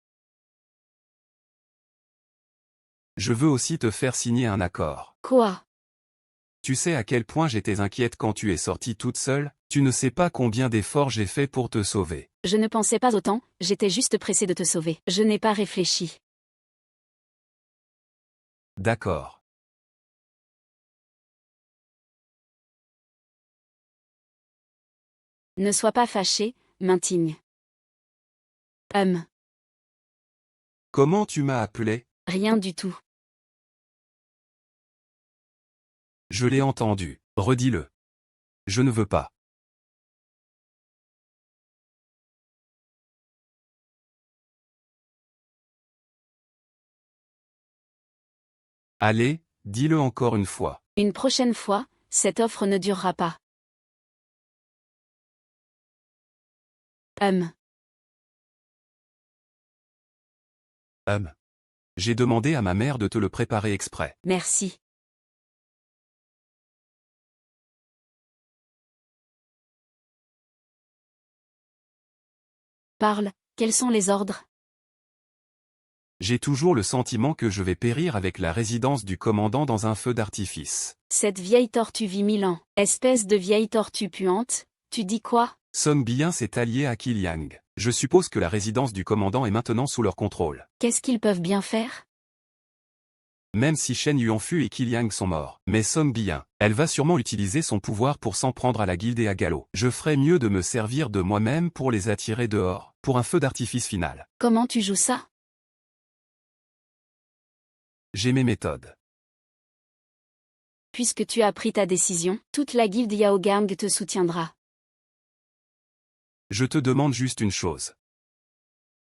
Je veux aussi te faire signer un accord. Quoi? Tu sais à quel point j'étais inquiète quand tu es sortie toute seule? Tu ne sais pas combien d'efforts j'ai fait pour te sauver. Je ne pensais pas autant, j'étais juste pressée de te sauver. Je n'ai pas réfléchi. D'accord. Ne sois pas fâché, Maintigne. Comment tu m'as appelé? Rien du tout. Je l'ai entendu. Redis-le. Je ne veux pas. Allez, dis-le encore une fois. Une prochaine fois, cette offre ne durera pas. J'ai demandé à ma mère de te le préparer exprès. Merci. Parle, quels sont les ordres? J'ai toujours le sentiment que je vais périr avec la résidence du commandant dans un feu d'artifice. Cette vieille tortue vit 1000 ans. Espèce de vieille tortue puante, tu dis quoi? Song Bian s'est allié à Qiliang. Je suppose que la résidence du commandant est maintenant sous leur contrôle. Qu'est-ce qu'ils peuvent bien faire? Même si Shen Yuanfu et Qiliang sont morts. Mais Song Bian, elle va sûrement utiliser son pouvoir pour s'en prendre à la guilde et à Galo. Je ferais mieux de me servir de moi-même pour les attirer dehors, pour un feu d'artifice final. Comment tu joues ça? J'ai mes méthodes. Puisque tu as pris ta décision, toute la guilde Yaogang te soutiendra. Je te demande juste une chose.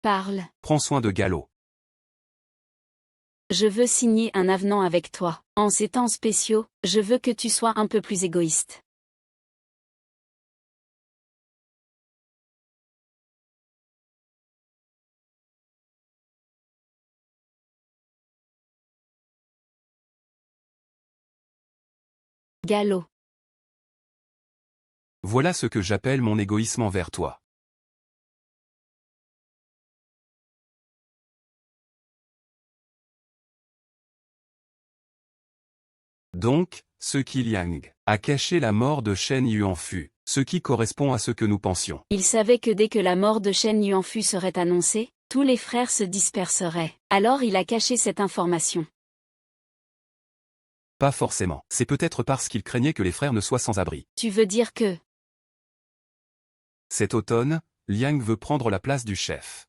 Parle. Prends soin de Galo. Je veux signer un avenant avec toi. En ces temps spéciaux, je veux que tu sois un peu plus égoïste. Galo. Voilà ce que j'appelle mon égoïsme envers toi. Donc, ce Qiliang a caché la mort de Shen Yuanfu, ce qui correspond à ce que nous pensions. Il savait que dès que la mort de Shen Yuanfu serait annoncée, tous les frères se disperseraient. Alors il a caché cette information. Pas forcément. C'est peut-être parce qu'il craignait que les frères ne soient sans abri. Tu veux dire que... Cet automne, Liang veut prendre la place du chef.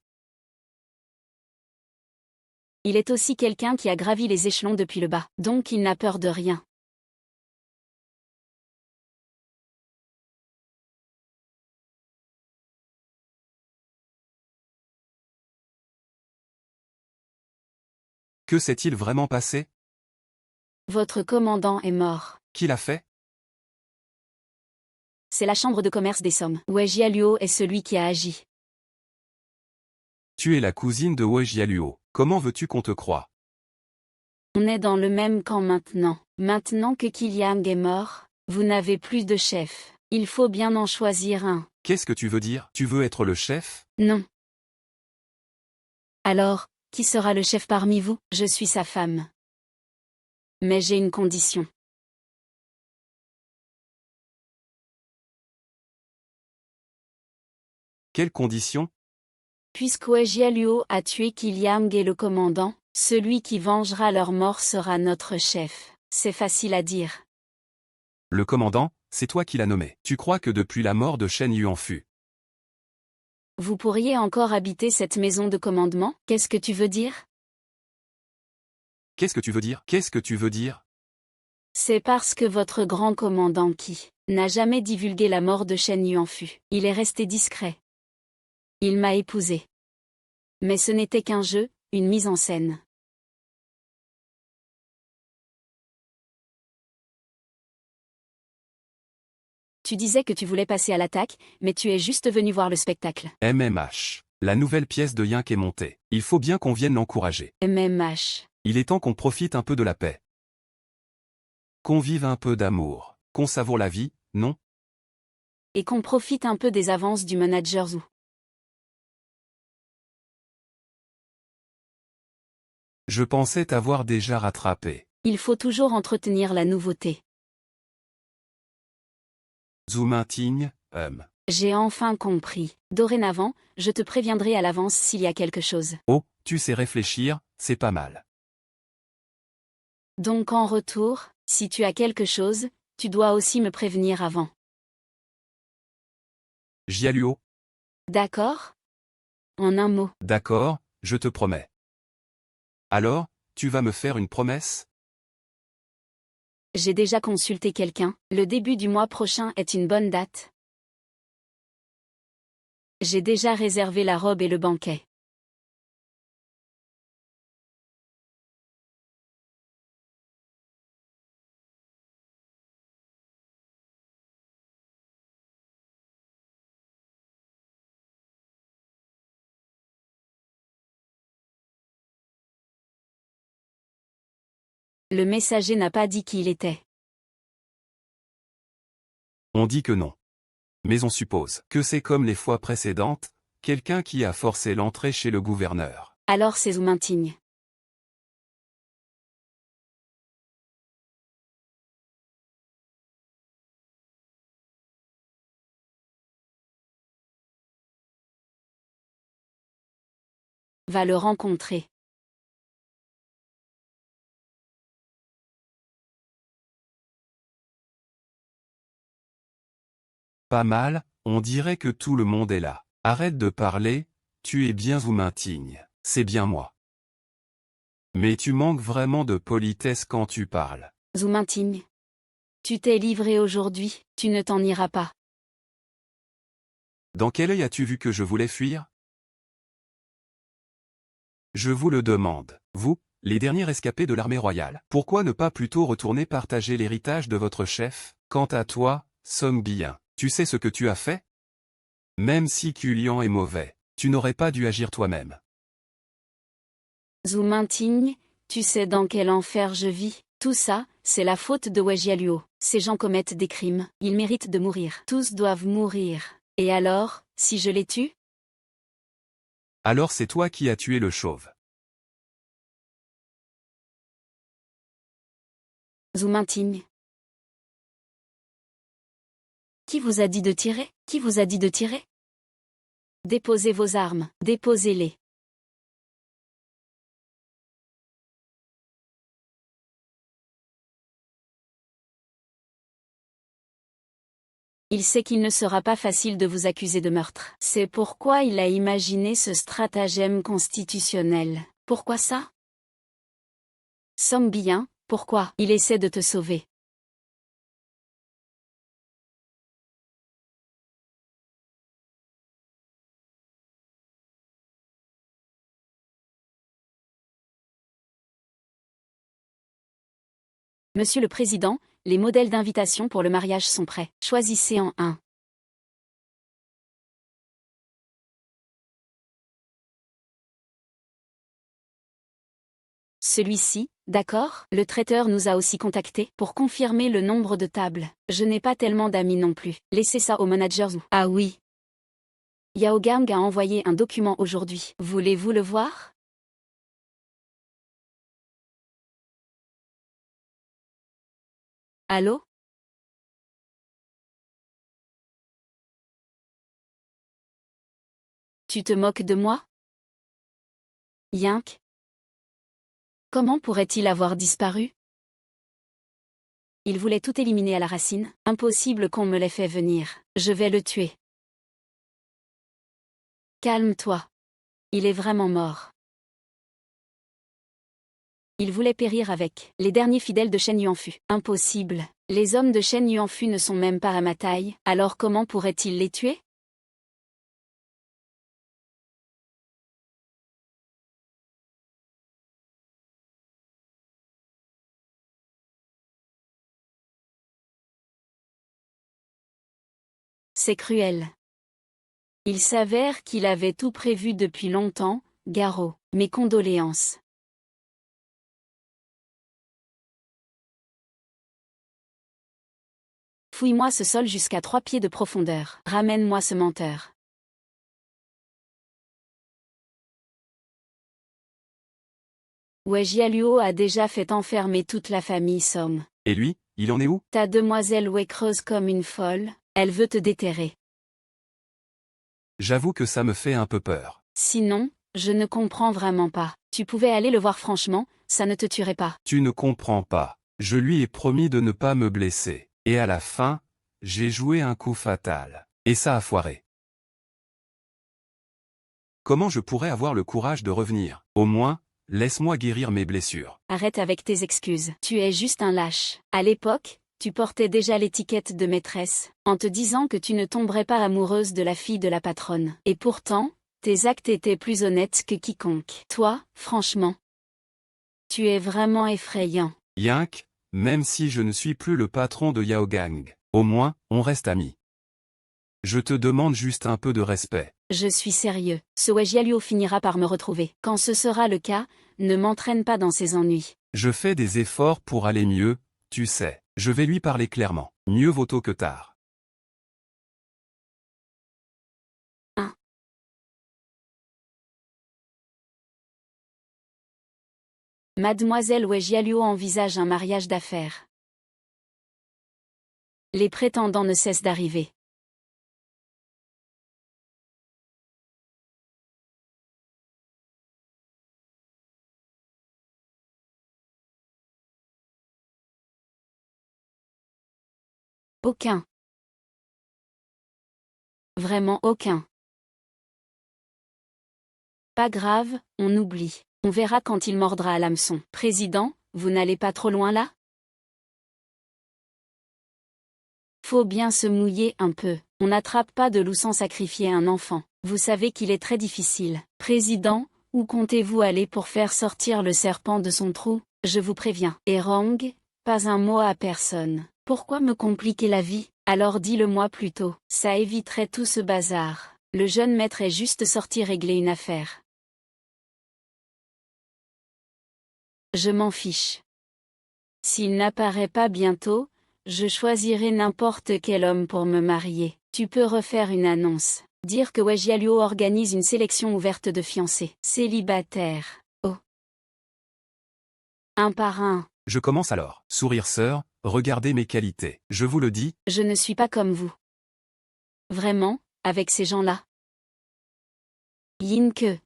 Il est aussi quelqu'un qui a gravi les échelons depuis le bas, donc il n'a peur de rien. Que s'est-il vraiment passé? Votre commandant est mort. Qui l'a fait? C'est la chambre de commerce des Sommes. Wei Jialuo est celui qui a agi. Tu es la cousine de Wei Jialuo. Comment veux-tu qu'on te croie? On est dans le même camp maintenant. Maintenant que Qiliang est mort, vous n'avez plus de chef. Il faut bien en choisir un. Qu'est-ce que tu veux dire? Tu veux être le chef? Non. Alors, qui sera le chef parmi vous? Je suis sa femme. Mais j'ai une condition. Quelles conditions? Puisque Wei Jialuo a tué Qiliang et le commandant, celui qui vengera leur mort sera notre chef. C'est facile à dire. Le commandant, c'est toi qui l'as nommé. Tu crois que depuis la mort de Shen Yuanfu, Vous pourriez encore habiter cette maison de commandement? Qu'est-ce que tu veux dire? Qu'est-ce que tu veux dire? Qu'est-ce que tu veux dire? C'est parce que votre grand commandant qui n'a jamais divulgué la mort de Shen Yuanfu. Il est resté discret. Il m'a épousé. Mais ce n'était qu'un jeu, une mise en scène. Tu disais que tu voulais passer à l'attaque, mais tu es juste venu voir le spectacle. MMH. La nouvelle pièce de Yink est montée. Il faut bien qu'on vienne l'encourager. MMH. Il est temps qu'on profite un peu de la paix. Qu'on vive un peu d'amour. Qu'on savoure la vie, non? Et qu'on profite un peu des avances du manager Zhu. Je pensais t'avoir déjà rattrapé. Il faut toujours entretenir la nouveauté. Zoumintigne, J'ai enfin compris. Dorénavant, je te préviendrai à l'avance s'il y a quelque chose. Oh, tu sais réfléchir, c'est pas mal. Donc en retour, si tu as quelque chose, tu dois aussi me prévenir avant. Jialuo, D'accord? En un mot. d'accord, je te promets. Alors, tu vas me faire une promesse? J'ai déjà consulté quelqu'un. Le début du mois prochain est une bonne date. J'ai déjà réservé la robe et le banquet. Le messager n'a pas dit qui il était. On dit que non. Mais on suppose que c'est comme les fois précédentes, quelqu'un qui a forcé l'entrée chez le gouverneur. Alors c'est Zoumintigne. Va le rencontrer. Pas mal, on dirait que tout le monde est là. Arrête de parler, tu es bien Zoumintigne, c'est bien moi. Mais tu manques vraiment de politesse quand tu parles. Zoumintigne. Tu t'es livré aujourd'hui, tu ne t'en iras pas. Dans quel œil as-tu vu que je voulais fuir? Je vous le demande, vous, les derniers rescapés de l'armée royale. Pourquoi ne pas plutôt retourner partager l'héritage de votre chef? Quant à toi, Song Bian, tu sais ce que tu as fait? Même si Kulian est mauvais, tu n'aurais pas dû agir toi-même. Zoumintigne, tu sais dans quel enfer je vis? Tout ça, c'est la faute de Wei Jialuo. Ces gens commettent des crimes, ils méritent de mourir. Tous doivent mourir. Et alors, si je les tue? Alors c'est toi qui as tué le chauve. Zoumintigne. Qui vous a dit de tirer? Qui vous a dit de tirer? Déposez vos armes, déposez-les. Il sait qu'il ne sera pas facile de vous accuser de meurtre. C'est pourquoi il a imaginé ce stratagème constitutionnel. Pourquoi ça? Song Bian, pourquoi? Il essaie de te sauver. Monsieur le Président, les modèles d'invitation pour le mariage sont prêts. Choisissez en un. Celui-ci, d'accord? Le traiteur nous a aussi contactés pour confirmer le nombre de tables. Je n'ai pas tellement d'amis non plus. Laissez ça au manager Zhu. Ah oui. Yao Gang a envoyé un document aujourd'hui. Voulez-vous le voir? Allô? Tu te moques de moi? Yink? Comment pourrait-il avoir disparu? Il voulait tout éliminer à la racine. Impossible qu'on me l'ait fait venir. Je vais le tuer. Calme-toi. Il est vraiment mort. Il voulait périr avec les derniers fidèles de Shen Yuanfu. Impossible. Les hommes de Shen Yuanfu ne sont même pas à ma taille, alors comment pourrait-il les tuer? C'est cruel. Il s'avère qu'il avait tout prévu depuis longtemps, Garo. Mes condoléances. Fouille-moi ce sol jusqu'à 3 pieds de profondeur. Ramène-moi ce menteur. Ouais, Jialuo a déjà fait enfermer toute la famille Somme. Et lui, il en est où? Ta demoiselle Wei creuse comme une folle, elle veut te déterrer. J'avoue que ça me fait un peu peur. Sinon, je ne comprends vraiment pas. Tu pouvais aller le voir franchement, ça ne te tuerait pas. Tu ne comprends pas. Je lui ai promis de ne pas me blesser. Et à la fin, j'ai joué un coup fatal. Et ça a foiré. Comment je pourrais avoir le courage de revenir? Au moins, laisse-moi guérir mes blessures. Arrête avec tes excuses. Tu es juste un lâche. À l'époque, tu portais déjà l'étiquette de maîtresse, en te disant que tu ne tomberais pas amoureuse de la fille de la patronne. Et pourtant, tes actes étaient plus honnêtes que quiconque. Toi, franchement. Tu es vraiment effrayant. Yank, même si je ne suis plus le patron de Yaogang, au moins, on reste amis. Je te demande juste un peu de respect. Je suis sérieux. Ce Wei Jialuo finira par me retrouver. Quand ce sera le cas, ne m'entraîne pas dans ses ennuis. Je fais des efforts pour aller mieux, tu sais. Je vais lui parler clairement. Mieux vaut tôt que tard. Mademoiselle Wei Jialuo envisage un mariage d'affaires. Les prétendants ne cessent d'arriver. Aucun. Vraiment aucun. Pas grave, on oublie. On verra quand il mordra à l'hameçon. Président, vous n'allez pas trop loin là? Faut bien se mouiller un peu. On n'attrape pas de loup sans sacrifier un enfant. Vous savez qu'il est très difficile. Président, où comptez-vous aller pour faire sortir le serpent de son trou? Je vous préviens. Et Rang, pas un mot à personne. Pourquoi me compliquer la vie? Alors dis-le-moi plutôt. Ça éviterait tout ce bazar. Le jeune maître est juste sorti régler une affaire. Je m'en fiche. S'il n'apparaît pas bientôt, je choisirai n'importe quel homme pour me marier. Tu peux refaire une annonce. Dire que Wei Jialuo organise une sélection ouverte de fiancés. Célibataires. Oh. Un par un. Je commence alors. Sourire sœur, regardez mes qualités. Je vous le dis. Je ne suis pas comme vous. Vraiment, avec ces gens-là. Yinke.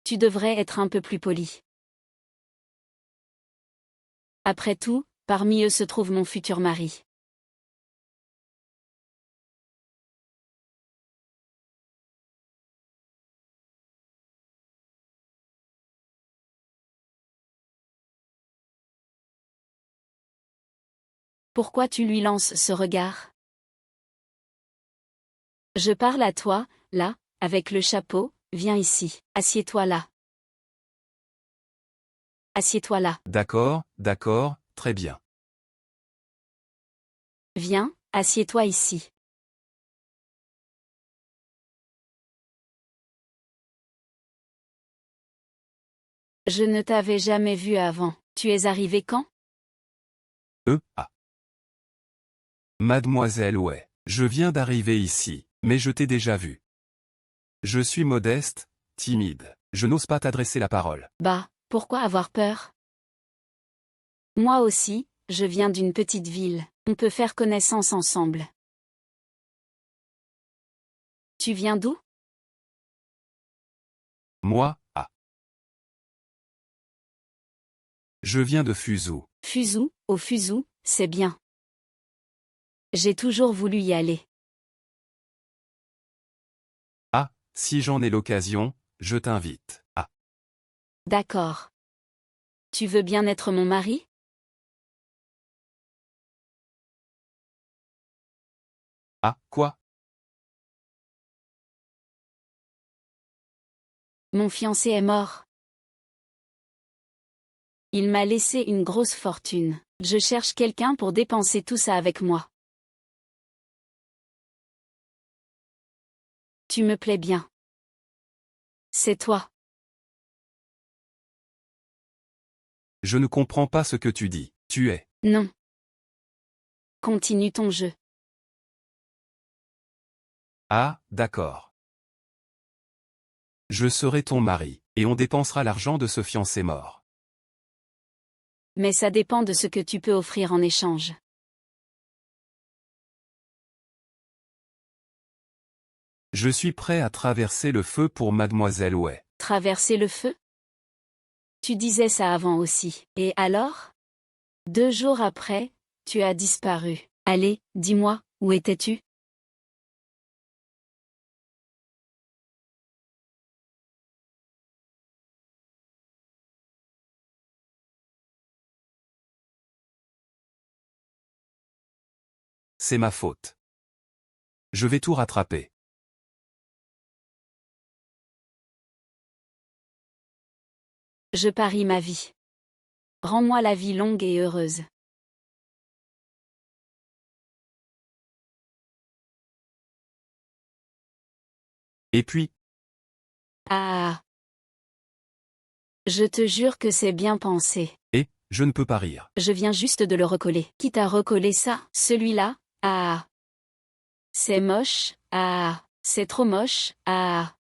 Tu devrais être un peu plus poli. Après tout, parmi eux se trouve mon futur mari. Pourquoi tu lui lances ce regard? Je parle à toi, là, avec le chapeau, viens ici. Assieds-toi là. Assieds-toi là. D'accord, très bien. Viens, assieds-toi ici. Je ne t'avais jamais vu avant. Tu es arrivé quand? Ah. Mademoiselle ouais. Je viens d'arriver ici, mais je t'ai déjà vu. Je suis modeste, timide. Je n'ose pas t'adresser la parole. Bah, pourquoi avoir peur? Moi aussi, je viens d'une petite ville. On peut faire connaissance ensemble. Tu viens d'où? Moi, je viens de Fuzhou. Fuzhou, au Fuzhou, c'est bien. J'ai toujours voulu y aller. Si j'en ai l'occasion, je t'invite. Ah. D'accord. Tu veux bien être mon mari? Ah, quoi? Mon fiancé est mort. Il m'a laissé une grosse fortune. Je cherche quelqu'un pour dépenser tout ça avec moi. Tu me plais bien. C'est toi. Je ne comprends pas ce que tu dis. Tu es. Non. Continue ton jeu. Ah, d'accord. Je serai ton mari, et on dépensera l'argent de ce fiancé mort. Mais ça dépend de ce que tu peux offrir en échange. Je suis prêt à traverser le feu pour mademoiselle Way. Traverser le feu? Tu disais ça avant aussi. Et alors? 2 jours après, tu as disparu. Allez, dis-moi, où étais-tu? C'est ma faute. Je vais tout rattraper. Je parie ma vie. Rends-moi la vie longue et heureuse. Et puis, Ah. Je te jure que c'est bien pensé. je ne peux pas rire. Je viens juste de le recoller. Qui t'a recollé ça? Celui-là? Ah. C'est moche. Ah. C'est trop moche. Ah.